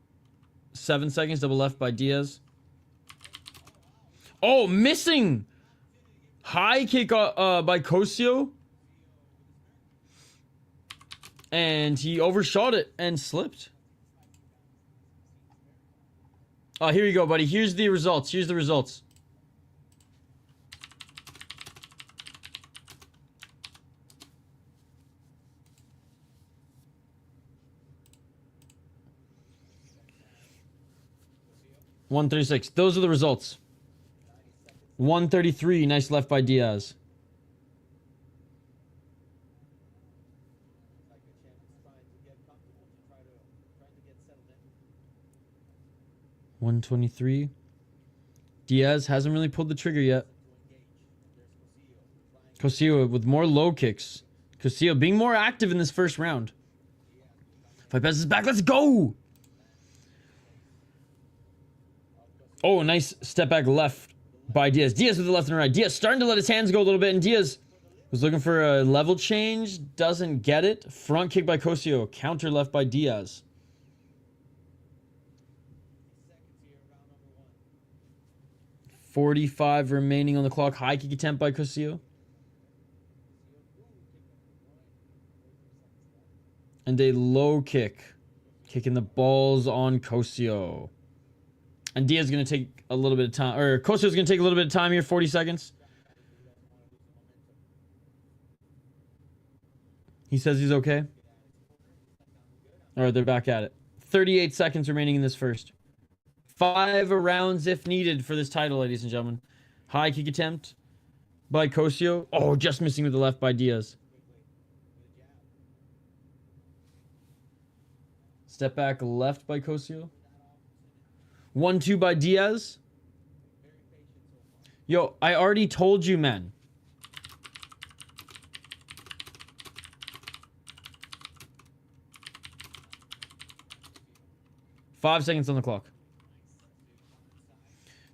7 seconds. Double left by Díaz. Oh, missing! High kick by Cossio. And he overshot it and slipped. Oh, here you go, buddy. Here's the results. Here's the results. $136. Those are the results. 133. Nice left by Díaz. 123. Díaz hasn't really pulled the trigger yet. Cossio with more low kicks. Cossio being more active in this first round. Fight Pass is back. Let's go. Oh, nice step back left by Díaz. Díaz with the left and right. Díaz starting to let his hands go a little bit, and Díaz was looking for a level change. Doesn't get it. Front kick by Cossio. Counter left by Díaz. 45 remaining on the clock. High kick attempt by Cossio. And a low kick. Kicking the balls on Cossio. And Díaz is going to take a little bit of time. Or Cossio is going to take a little bit of time here. 40 seconds. He says he's okay. All right, they're back at it. 38 seconds remaining in this first. 5 rounds if needed for this title, ladies and gentlemen. High kick attempt by Cossio. Oh, just missing with the left by Díaz. Step back left by Cossio. 1-2 by Díaz. Yo, I already told you, man. Five seconds on the clock.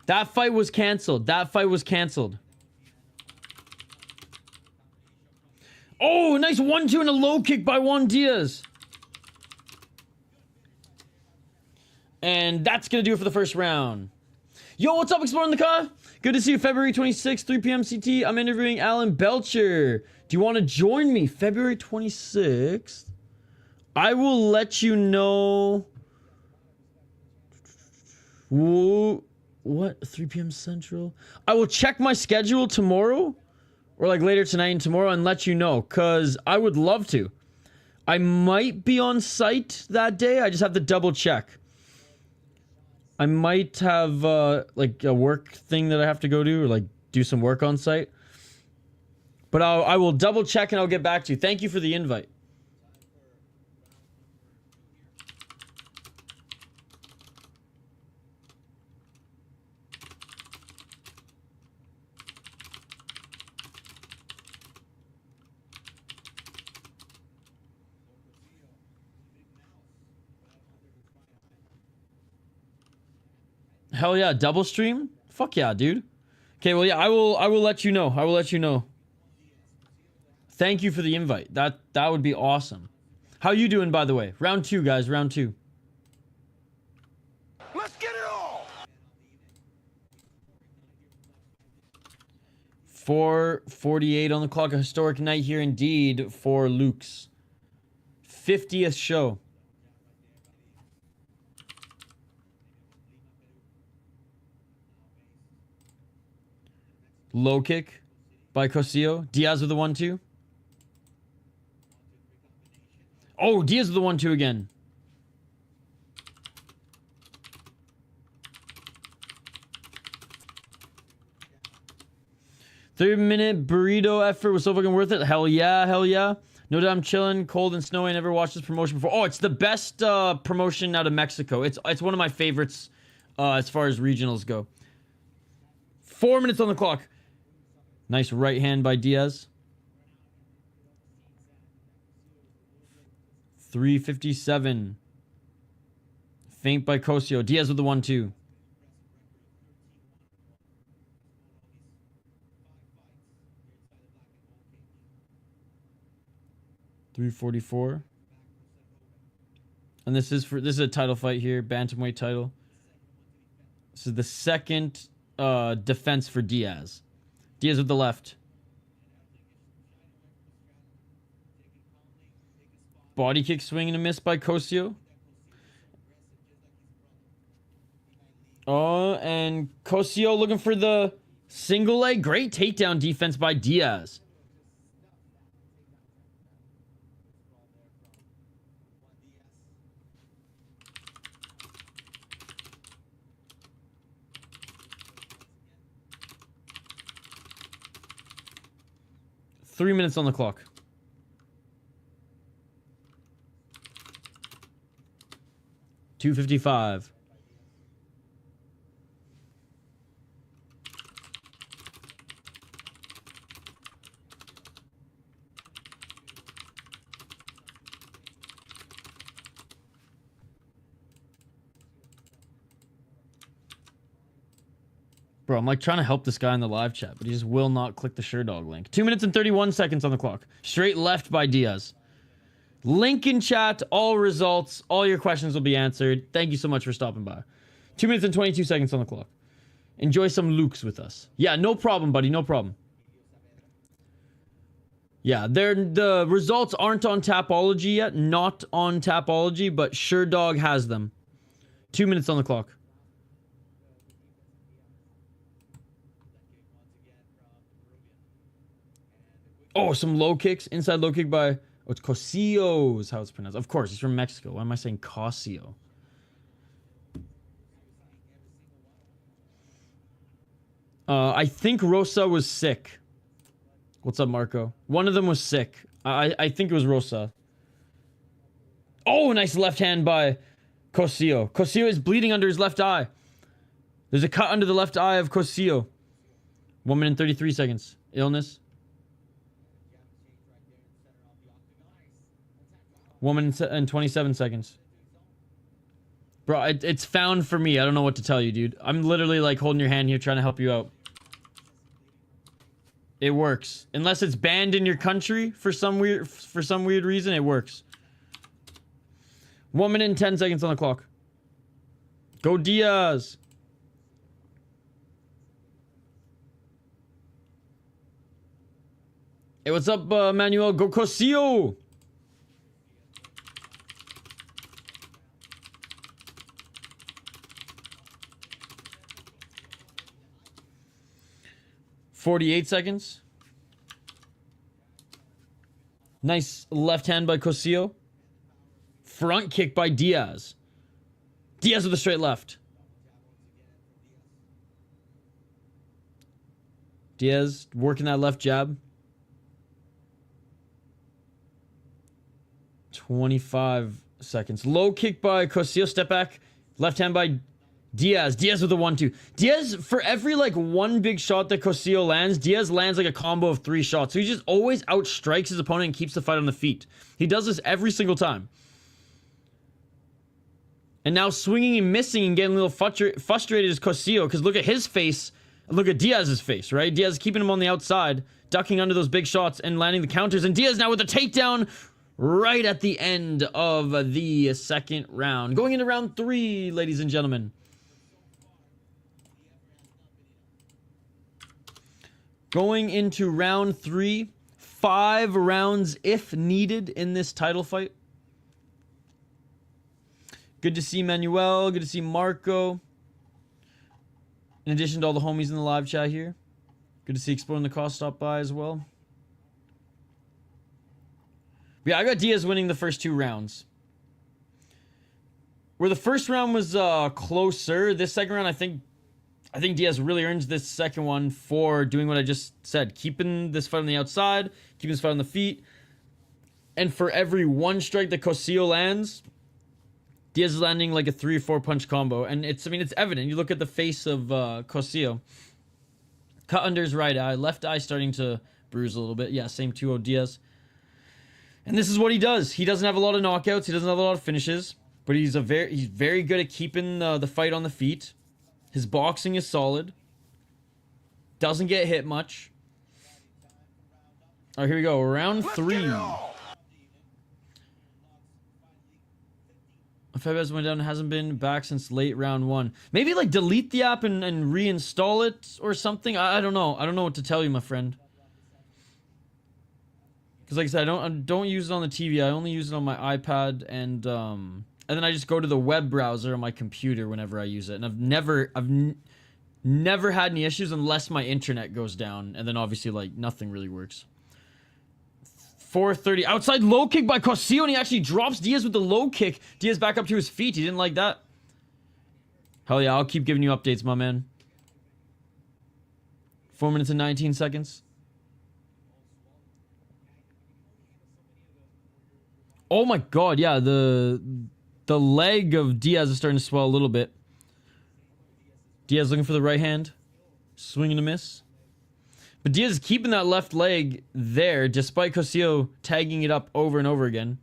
That fight was canceled. That fight was canceled. Oh, nice 1-2 and a low kick by Juan Díaz. And that's going to do it for the first round. Yo, what's up, Exploring the Car? Good to see you. February 26th, 3 p.m. CT. I'm interviewing Alan Belcher. Do you want to join me? February 26th. I will let you know. Whoa. What? 3 p.m. Central? I will check my schedule tomorrow. Or like later tonight and tomorrow and let you know. Because I would love to. I might be on site that day. I just have to double check. I might have like a work thing that I have to go to, or like do some work on site. But I will double check and I'll get back to you. Thank you for the invite. Hell yeah, double stream? Fuck yeah, dude. Okay, well yeah, I will let you know. I will let you know. Thank you for the invite. That would be awesome. How you doing, by the way? Round 2, guys, round 2. Let's get it all. 4:48 on the clock. A historic night here indeed for Luke's 50th show. Low kick by Cossio. Díaz with the 1-2. Oh, Díaz with the 1-2 again. Three-minute burrito effort was so fucking worth it. Hell yeah, hell yeah. No doubt I'm chilling, cold and snowy. I never watched this promotion before. Oh, it's the best promotion out of Mexico. It's one of my favorites as far as regionals go. 4 minutes on the clock. Nice right hand by Díaz. 3:57. Feint by Cossio. Díaz with the 1-2. $3:44. And this is a title fight here, bantamweight title. This is the second defense for Díaz. Díaz with the left. Body kick swing and a miss by Cossio. Oh, and Cossio looking for the single leg. Great takedown defense by Díaz. Three minutes on the clock. $2:55. Bro, I'm like trying to help this guy in the live chat, but he just will not click the Sherdog link. 2 minutes and 31 seconds on the clock. Straight left by Díaz. Link in chat, all results, all your questions will be answered. Thank you so much for stopping by. 2 minutes and 22 seconds on the clock. Enjoy some Lux with us. Yeah, no problem, buddy, no problem. Yeah, the results aren't on Tapology yet. Not on Tapology, but Sherdog has them. 2 minutes on the clock. Oh, some low kicks. Inside low kick by... Oh, it's Cossio is how it's pronounced. Of course, he's from Mexico. Why am I saying Cossio? I think Rosa was sick. What's up, Marco? One of them was sick. I think it was Rosa. Oh, nice left hand by Cossio. Cossio is bleeding under his left eye. There's a cut under the left eye of Cossio. 1 minute and 33 seconds. Illness. 1 minute and 27 seconds. Bro, it's found for me. I don't know what to tell you, dude. I'm literally like holding your hand here trying to help you out. It works. Unless it's banned in your country for some weird reason, it works. 1 minute and 10 seconds on the clock. Go Díaz. Hey, what's up, Manuel? Go Cossio. .48 seconds. Nice left hand by Cossio. Front kick by Díaz. Díaz with a straight left. Díaz working that left jab. 25 seconds. Low kick by Cossio. Step back. Left hand by Díaz. Díaz with a 1-2. Díaz, for every like one big shot that Cossio lands, Díaz lands like a combo of 3 shots. So he just always outstrikes his opponent and keeps the fight on the feet. He does this every single time. And now swinging and missing and getting a little frustrated is Cossio, because look at his face. Look at Díaz's face, right? Díaz keeping him on the outside, ducking under those big shots and landing the counters. And Díaz now with a takedown right at the end of the second round. Going into round 3, ladies and gentlemen. Going into round 3, 5 rounds if needed in this title fight. Good to see Manuel. Good to see Marco. In addition to all the homies in the live chat here. Good to see Exploring the Cost stop by as well. But yeah, I got Díaz winning the first 2 rounds. Where the first round was closer, this second round, I think Díaz really earns this second one for doing what I just said. Keeping this fight on the outside, keeping this fight on the feet. And for every 1 strike that Cossio lands, Díaz is landing like a 3 or 4 punch combo. And it's evident. You look at the face of Cossio. Cut under his right eye. Left eye starting to bruise a little bit. Yeah, same 2-0 Díaz. And this is what he does. He doesn't have a lot of knockouts. He doesn't have a lot of finishes. But he's very good at keeping the fight on the feet. His boxing is solid. Doesn't get hit much. All right, here we go. Round 3. Fabián went down, hasn't been back since late round 1. Maybe like delete the app and reinstall it or something. I don't know. I don't know what to tell you, my friend. Because like I said, I don't use it on the TV. I only use it on my iPad and then I just go to the web browser on my computer whenever I use it. And I've never had any issues unless my internet goes down. And then obviously like nothing really works. 4:30 outside low kick by Cossio, and he actually drops Díaz with the low kick. Díaz back up to his feet. He didn't like that. Hell yeah, I'll keep giving you updates, my man. 4 minutes and 19 seconds. Oh my god, yeah, the leg of Díaz is starting to swell a little bit. Díaz looking for the right hand. Swing and a miss. But Díaz is keeping that left leg there, despite Cossio tagging it up over and over again.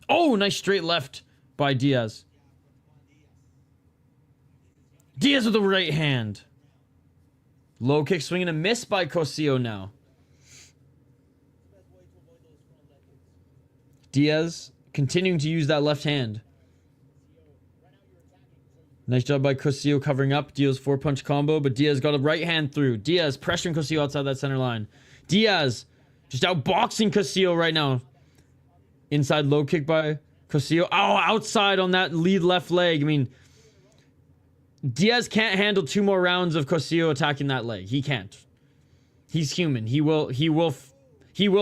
Oh, nice straight left by Díaz. Díaz with the right hand. Low kick, swing and a miss by Cossio now. Díaz continuing to use that left hand. Nice job by Cossio covering up Díaz's 4-punch combo, but Díaz got a right hand through. Díaz pressuring Cossio outside that center line. Díaz just outboxing Cossio right now. Inside low kick by Cossio. Oh, outside on that lead left leg. I mean, Díaz can't handle 2 more rounds of Cossio attacking that leg. He can't. He's human. He will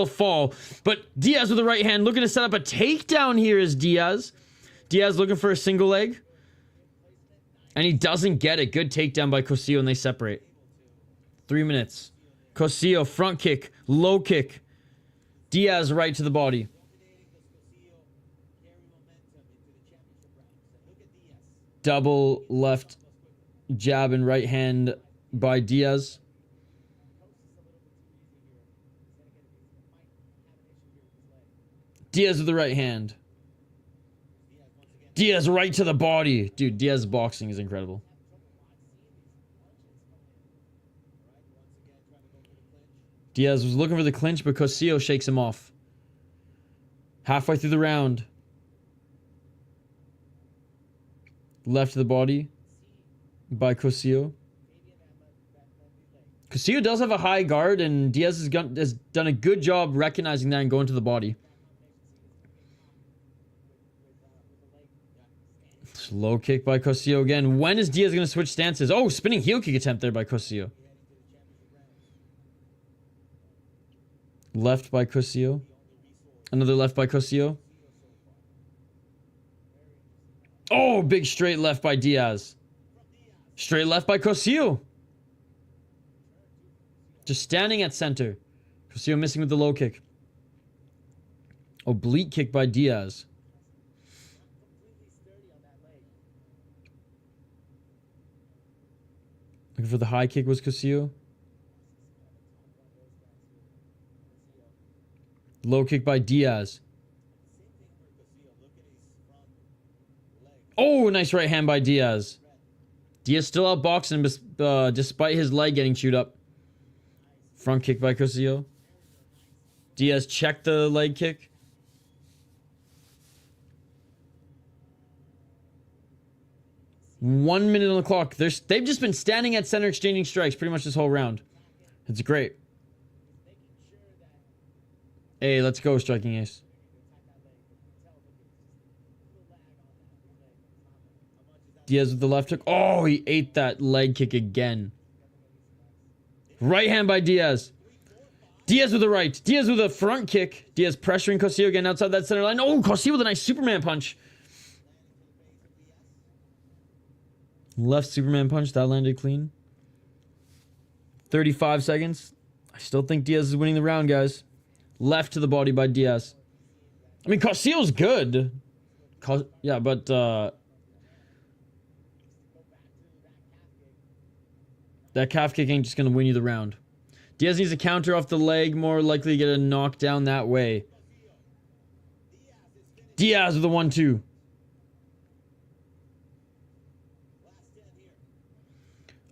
fall. But Díaz with the right hand looking to set up a takedown here is Díaz. Díaz looking for a single leg. And he doesn't get it. Good takedown by Cossio, and they separate. 3 minutes. Cossio, front kick, low kick. Díaz right to the body. Double left jab and right hand by Díaz. Díaz with the right hand. Díaz right to the body. Dude, Díaz's boxing is incredible. Díaz was looking for the clinch, but Cossio shakes him off. Halfway through the round. Left to the body by Cossio. Cossio does have a high guard, and Díaz has done a good job recognizing that and going to the body. Low kick by Cossio again. When is Díaz going to switch stances? Oh, spinning heel kick attempt there by Cossio. Left by Cossio. Another left by Cossio. Oh, big straight left by Díaz. Straight left by Cossio. Just standing at center. Cossio missing with the low kick. Oblique kick by Díaz. Looking for the high kick was Cossio. Low kick by Díaz. Oh, nice right hand by Díaz. Díaz still outboxing despite his leg getting chewed up. Front kick by Cossio. Díaz checked the leg kick. One minute on the clock. They've just been standing at center exchanging strikes pretty much this whole round. It's great. Hey, let's go, striking ace. Díaz with the left hook. Oh, he ate that leg kick again. Right hand by Díaz. Díaz with the right. Díaz with a front kick. Díaz pressuring Cossio again outside that center line. Oh, Cossio with a nice Superman punch. Left Superman punch. That landed clean. 35 seconds. I still think Díaz is winning the round, guys. Left to the body by Díaz. I mean, Cossio's good. Yeah, but... that calf kick ain't just going to win you the round. Díaz needs a counter off the leg. More likely to get a knockdown that way. Díaz with the 1-2.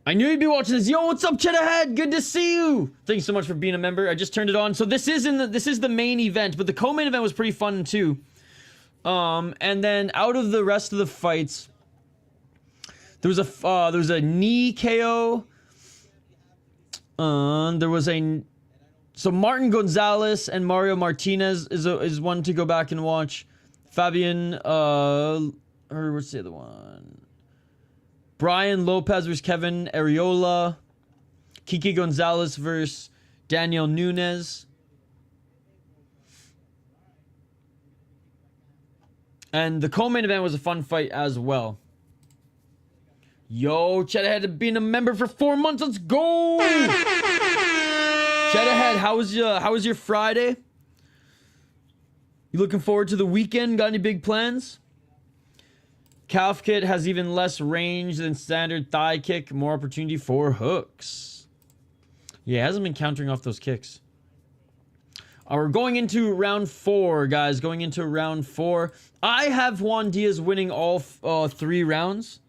I knew you'd be watching this. Yo, what's up, Chet Ahead? Good to see you. Thanks so much for being a member. I just turned it on. So this is the main event, but the co-main event was pretty fun too. And then out of the rest of the fights, there was a knee KO. So Martin Gonzalez and Mario Martinez is one to go back and watch. Fabián, or what's the other one? Brian Lopez versus Kevin Arreola. Kike Gonzalez versus Daniel Nunez. And the co-main event was a fun fight as well. Yo, Chet Ahead being a member for 4 months. Let's go! Chet Ahead, how was your Friday? You looking forward to the weekend? Got any big plans? Calf kick has even less range than standard thigh kick. More opportunity for hooks. Yeah, hasn't been countering off those kicks. We're going into round 4, guys. Going into round 4. I have Juan Díaz winning all 3 rounds.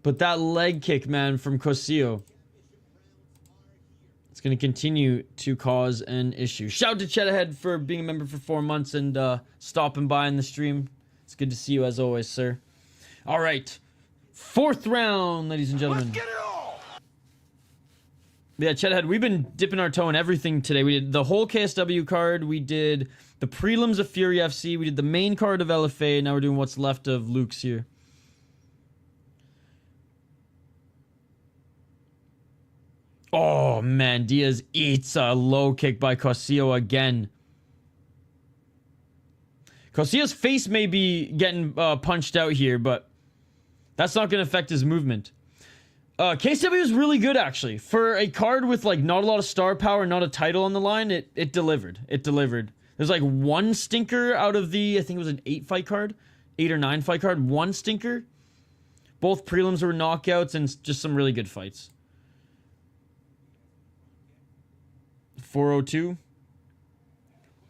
But that leg kick, man, from Cossio, it's going to continue to cause an issue. Shout out to Chet Ahead for being a member for 4 months and stopping by in the stream. It's good to see you as always, sir. All right. 4th round, ladies and gentlemen. Let's get it on. Yeah, Chet Ahead, we've been dipping our toe in everything today. We did the whole KSW card. We did the prelims of Fury FC. We did the main card of LFA. Now we're doing what's left of Lux here. Oh, man. Díaz eats a low kick by Cossio again. Cossio's face may be getting punched out here, but that's not going to affect his movement. KSW is really good, actually. For a card with, like, not a lot of star power, not a title on the line, it delivered. It delivered. There's, like, one stinker out of the, I think it was an 8-fight card. 8 or 9-fight card. One stinker. Both prelims were knockouts and just some really good fights. 402.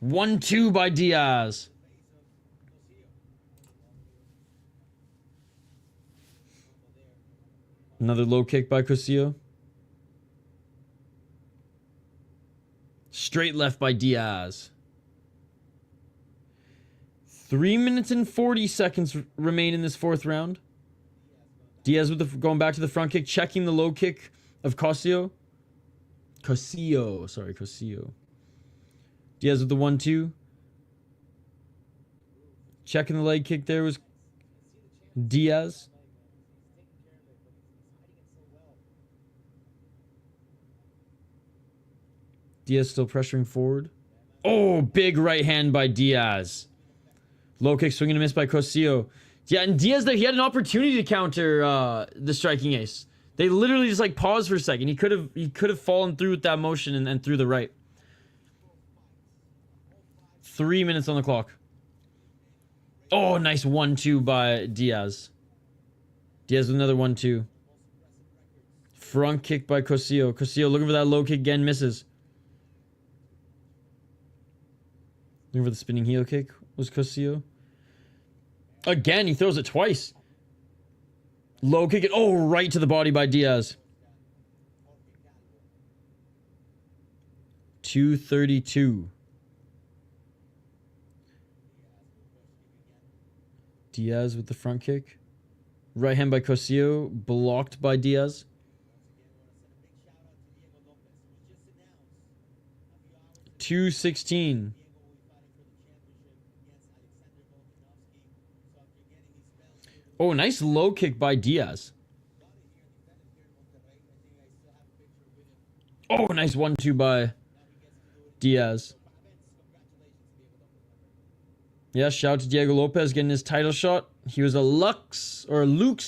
1-2 by Díaz. Another low kick by Cossio. Straight left by Díaz. 3 minutes and 40 seconds remain in this 4th round. Díaz with the going back to the front kick, checking the low kick of Cossio. Cossio. Díaz with the 1-2. Checking the leg kick there was Díaz. Díaz still pressuring forward. Oh, big right hand by Díaz. Low kick, swing and a miss by Cossio. Yeah, and Díaz, he had an opportunity to counter the striking ace. They literally just like paused for a second. He could have fallen through with that motion and through the right. 3 minutes on the clock. Oh, nice 1-2 by Díaz. Díaz with another 1-2. Front kick by Cossio. Cossio looking for that low kick again, misses. Looking for the spinning heel kick was Cossio. Again, he throws it twice. Low kick it. Oh, right to the body by Díaz. 232. Díaz with the front kick. Right hand by Cossio. Blocked by Díaz. 216. Oh, nice low kick by Díaz. Oh, nice 1-2 by Díaz. Yeah, shout out to Diego Lopez getting his title shot. He was a Lux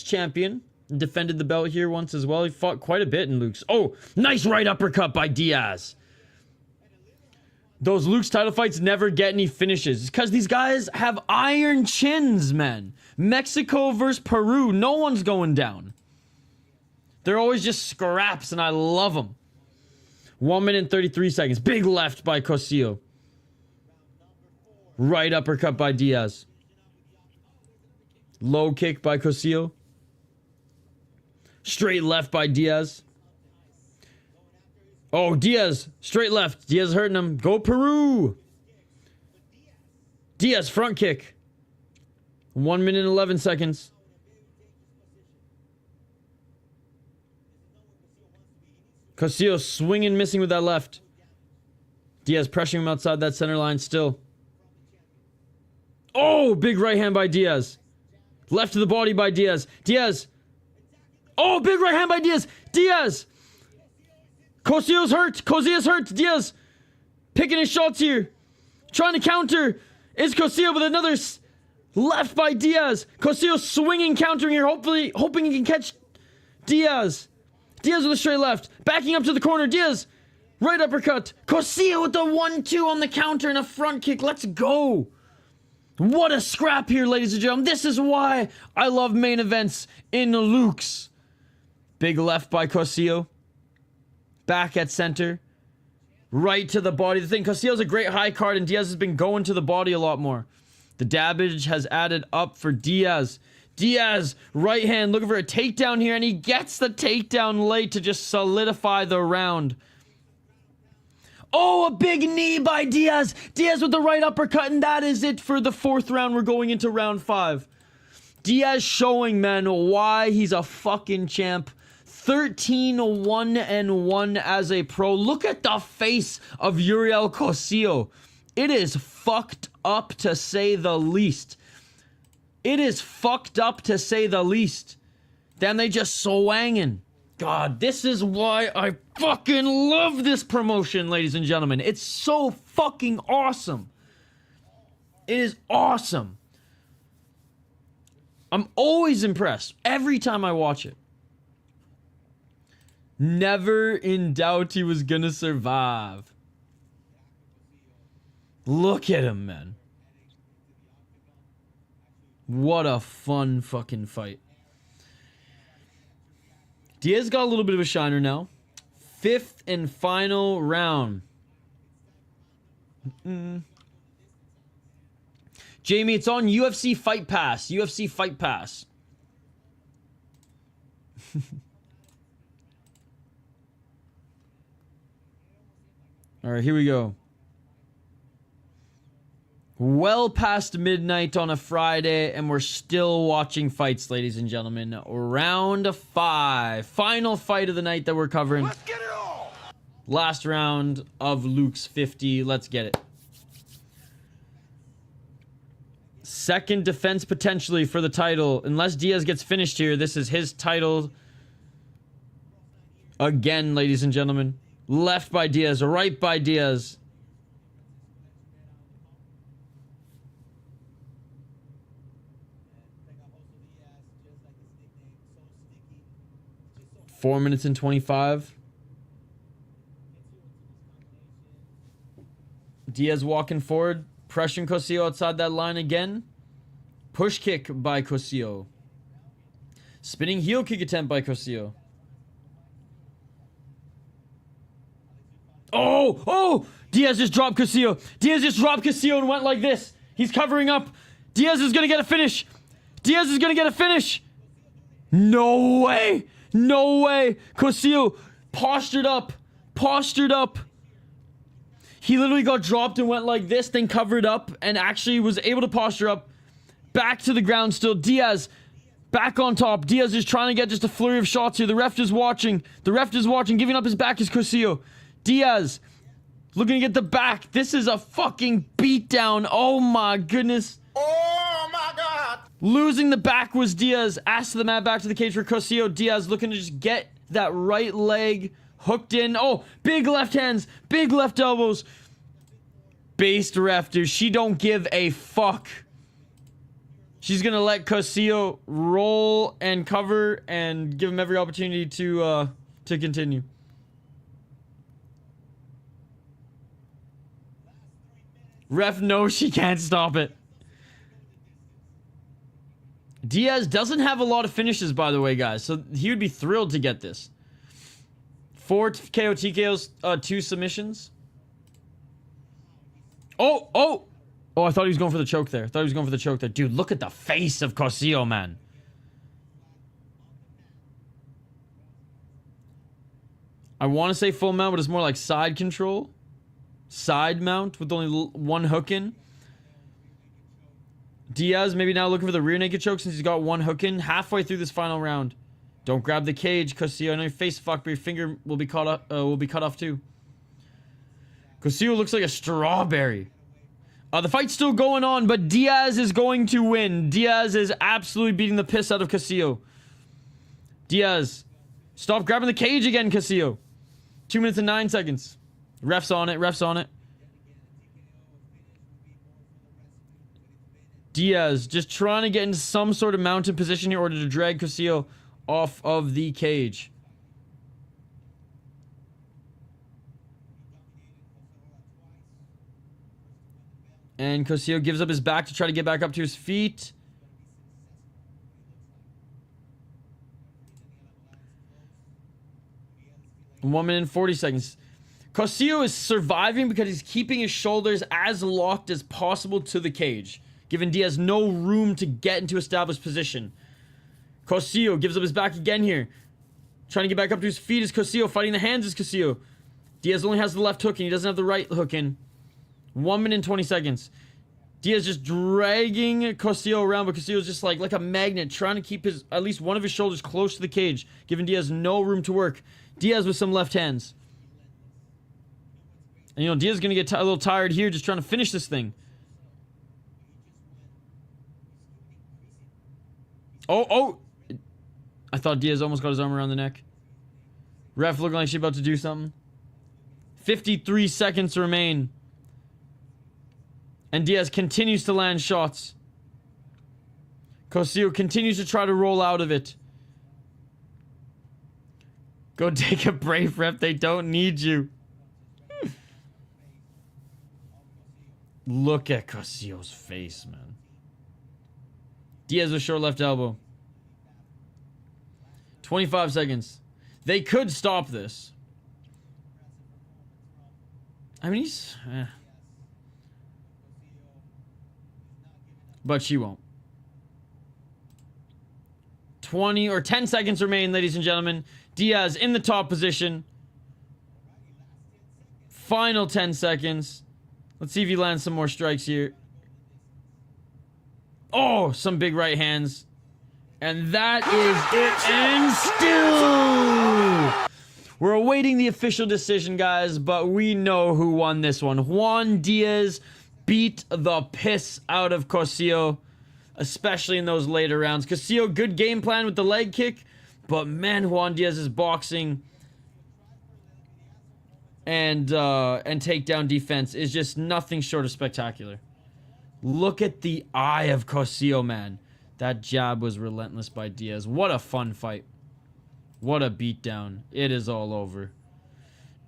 champion. Defended the belt here once as well. He fought quite a bit in Lux. Oh, nice right uppercut by Díaz. Those Lux title fights never get any finishes. It's because these guys have iron chins, man. Mexico versus Peru. No one's going down. They're always just scraps, and I love them. 1 minute and 33 seconds. Big left by Cossio. Right uppercut by Díaz. Low kick by Cossio. Straight left by Díaz. Oh, Díaz. Straight left. Díaz hurting him. Go Peru. Díaz front kick. 1 minute and 11 seconds. Cossio swinging, missing with that left. Díaz pressuring him outside that center line still. Oh, big right hand by Díaz. Left to the body by Díaz. Díaz. Oh, big right hand by Díaz. Díaz. Cossio's hurt. Cossio's hurt. Díaz picking his shots here. Trying to counter. Is Cossio with another left by Díaz. Cossio swinging, countering here. Hoping he can catch Díaz. Díaz with a straight left. Backing up to the corner. Díaz. Right uppercut. Cossio with the 1-2 on the counter and a front kick. Let's go. What a scrap here, ladies and gentlemen. This is why I love main events in Lux. Big left by Cossio. Back at center. Right to the body. The thing, Cossio's a great high card, and Díaz has been going to the body a lot more. The damage has added up for Díaz. Díaz, right hand, looking for a takedown here, and he gets the takedown late to just solidify the round. Oh, a big knee by Díaz. Díaz with the right uppercut, and that is it for the 4th round. We're going into round 5. Díaz showing, man, why he's a fucking champ. 13-1-1 as a pro. Look at the face of Uriel Cossio. It is fucked up to say the least. It is fucked up to say the least. Then they just swangin'. God, this is why I fucking love this promotion, ladies and gentlemen. It's so fucking awesome. It is awesome. I'm always impressed every time I watch it. Never in doubt he was gonna survive. Look at him, man. What a fun fucking fight. Díaz got a little bit of a shiner now. 5th and final round. Jamie, it's on UFC Fight Pass. UFC Fight Pass. All right, here we go. Well past midnight on a Friday, and we're still watching fights, ladies and gentlemen. Round 5. Final fight of the night that we're covering. Let's get it all. Last round of Luke's 50. Let's get it. Second defense potentially for the title. Unless Díaz gets finished here, this is his title. Again, ladies and gentlemen. Left by Díaz, right by Díaz. Four minutes and 25. Díaz walking forward, pressuring Cossio outside that line again. Push kick by Cossio. Spinning heel kick attempt by Cossio. Oh! Oh! Díaz just dropped Cossio. Díaz just dropped Cossio and went like this. He's covering up. Díaz is going to get a finish. Díaz is going to get a finish. No way. No way. Cossio postured up. Postured up. He literally got dropped and went like this, then covered up and actually was able to posture up. Back to the ground still. Díaz back on top. Díaz is trying to get just a flurry of shots here. The ref is watching. The ref is watching. Giving up his back is Cossio. Díaz looking to get the back. This is a fucking beatdown. Oh my goodness. Oh my God. Losing the back was Díaz. Ass to the mat, back to the cage for Cossio. Díaz looking to just get that right leg hooked in. Oh, big left hands. Big left elbows. Based ref, dude. She don't give a fuck. She's gonna let Cossio roll and cover and give him every opportunity to continue. Ref knows she can't stop it. Díaz doesn't have a lot of finishes, by the way, guys. So he would be thrilled to get this. 4 KO TKOs, 2 submissions. Oh, oh! Oh, I thought he was going for the choke there. Dude, look at the face of Cossio, man. I want to say full mount, but it's more like side control. Side mount with only one hook in. Díaz maybe now looking for the rear naked choke since he's got one hook in. Halfway through this final round. Don't grab the cage, Cossio. I know your face fucked, but your finger will be cut off too. Cossio looks like a strawberry. The fight's still going on, but Díaz is going to win. Díaz is absolutely beating the piss out of Cossio. Díaz, stop grabbing the cage again, Cossio. 2 minutes and 9 seconds. Ref's on it, ref's on it. Díaz just trying to get into some sort of mounted position here in order to drag Cossio off of the cage. And Cossio gives up his back to try to get back up to his feet. One minute and 40 seconds. Cossio is surviving because he's keeping his shoulders as locked as possible to the cage, giving Díaz no room to get into established position. Cossio gives up his back again here. Trying to get back up to his feet is Cossio. Fighting the hands is Cossio. Diaz only has the left hook and he doesn't have the right hook in. 1 minute and 20 seconds. Diaz just dragging Cossio around, but Cossio's just like a magnet, trying to keep his at least one of his shoulders close to the cage, giving Diaz no room to work. Diaz with some left hands. And you know, Diaz is going to get a little tired here, just trying to finish this thing. Oh! I thought Diaz almost got his arm around the neck. Ref looking like she's about to do something. 53 seconds remain. And Diaz continues to land shots. Cossio continues to try to roll out of it. Go take a break, ref. They don't need you. Look at Cossio's face, man. Diaz with short left elbow. 25 seconds. They could stop this. I mean, he's... But she won't. 20 or 10 seconds remain, ladies and gentlemen. Diaz in the top position. Final 10 seconds. Let's see if he lands some more strikes here. Oh, some big right hands. And that is it. And still, we're awaiting the official decision, guys, but we know who won this one. Juan Diaz beat the piss out of Cossio, especially in those later rounds. Cossio, good game plan with the leg kick, but man, Juan Diaz's boxing and takedown defense is just nothing short of spectacular. Look at the eye of Cossio, man. That jab was relentless by Diaz. What a fun fight. What a beatdown. It is all over.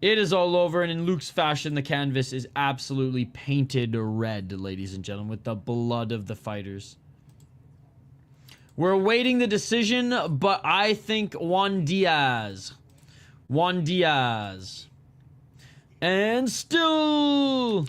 It is all over, and in Luke's fashion, the canvas is absolutely painted red, ladies and gentlemen, with the blood of the fighters. We're awaiting the decision, but I think Juan Diaz. Juan Diaz. And still...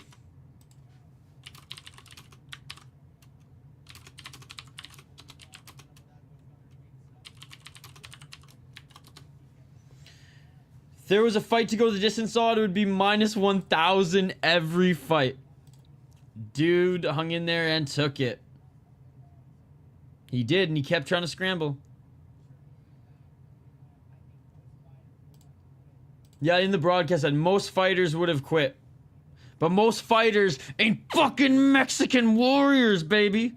If there was a fight to go the distance on, it would be minus 1,000 every fight. Dude hung in there and took it. He did, and he kept trying to scramble. Yeah, in the broadcast, that most fighters would have quit. But most fighters ain't fucking Mexican warriors, baby.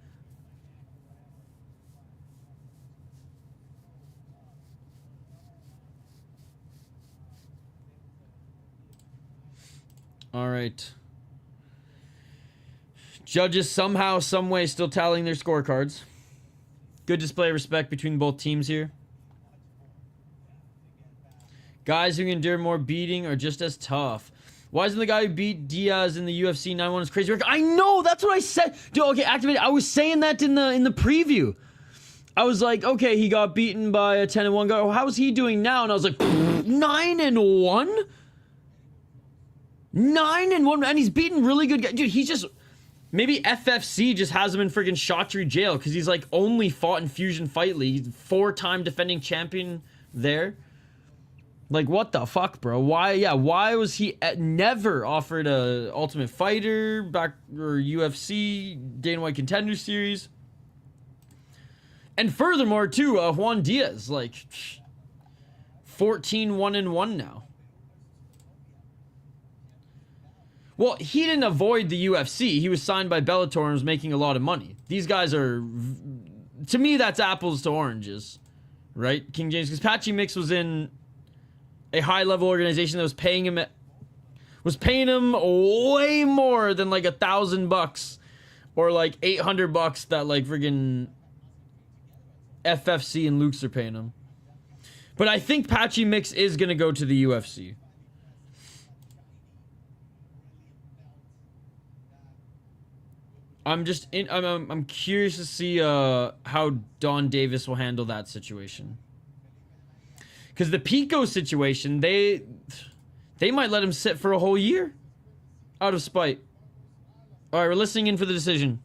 All right. Judges somehow, some way still tallying their scorecards. Good display of respect between both teams here. Guys who endure more beating are just as tough. Why isn't the guy who beat Díaz in the UFC 9-1 is crazy? I know, that's what I said. Dude, okay, activate. I was saying that in the preview. I was like, okay, he got beaten by a 10-1 guy. How's he doing now? And I was like, 9-1? 9-1, and he's beaten really good guys. Dude, he's just... Maybe FFC just has him in freaking Shotri jail because he's like only fought in Fusion Fight League. 4-time defending champion there. Like, what the fuck, bro? Why was he never offered a Ultimate Fighter back or UFC Dana White Contender Series? And furthermore, too, Juan Diaz, like 14-1-1 now. Well, he didn't avoid the UFC. He was signed by Bellator and was making a lot of money. These guys are... To me, that's apples to oranges. Right? King James. Because Patchy Mix was in a high-level organization that was paying him... way more than like $1,000 or like $800 that like friggin' FFC and Luke's are paying him. But I think Patchy Mix is going to go to the UFC. I'm curious to see how Don Davis will handle that situation. Because the Pico situation, they might let him sit for a whole year out of spite. All right, we're listening in for the decision.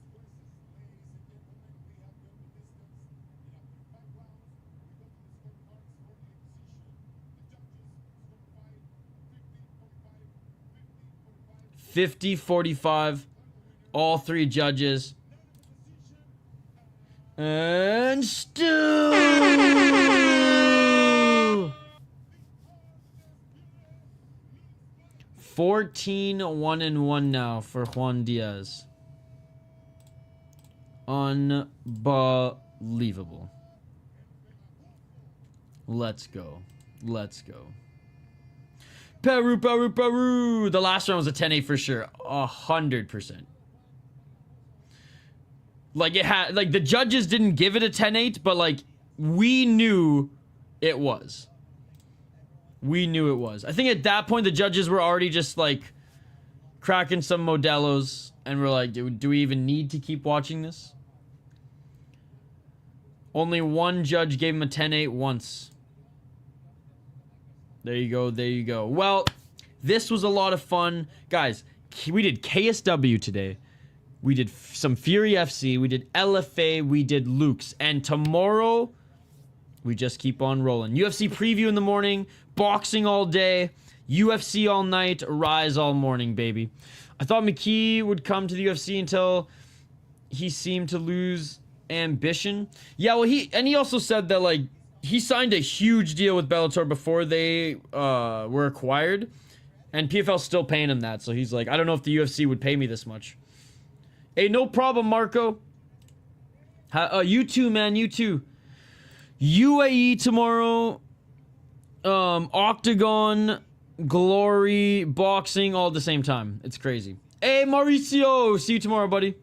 50-45. All three judges. And still 14-1-1 now for Juan Díaz. Unbelievable. Let's go. Let's go. Peru, Peru, Peru. The last round was a 10-8 for sure. 100%. Like, it had, like, the judges didn't give it a 10-8, but, like, we knew it was. We knew it was. I think at that point, the judges were already just, like, cracking some Modelos, and we're like, do we even need to keep watching this? Only one judge gave him a 10-8 once. There you go, there you go. Well, this was a lot of fun. Guys, we did KSW today. We did some Fury FC. We did LFA. We did Lux. And tomorrow, we just keep on rolling. UFC preview in the morning. Boxing all day. UFC all night. Rise all morning, baby. I thought McKee would come to the UFC until he seemed to lose ambition. Yeah, well, he also said that, like, he signed a huge deal with Bellator before they were acquired. And PFL's still paying him that. So he's like, I don't know if the UFC would pay me this much. Hey, no problem, Marco. You too, man. You too. UAE tomorrow. Octagon, Glory, boxing, all at the same time. It's crazy. Hey, Mauricio. See you tomorrow, buddy.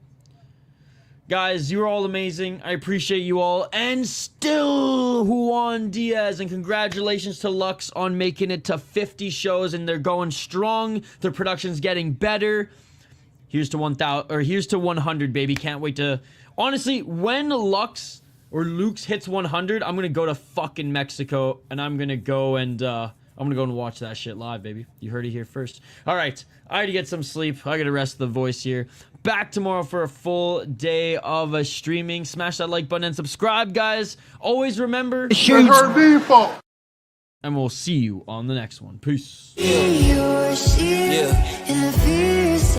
Guys, you're all amazing. I appreciate you all. And still, Juan Díaz. And congratulations to Lux on making it to 50 shows. And they're going strong. Their production's getting better. Here's to 1,000, or here's to 100, baby. Can't wait to... Honestly, when Lux or Lux hits 100, I'm gonna go to fucking Mexico, and I'm gonna go and watch that shit live, baby. You heard it here first. All right, I gotta get some sleep. I gotta rest the voice here. Back tomorrow for a full day of streaming. Smash that like button and subscribe, guys. Always remember... And we'll see you on the next one. Peace. Yeah.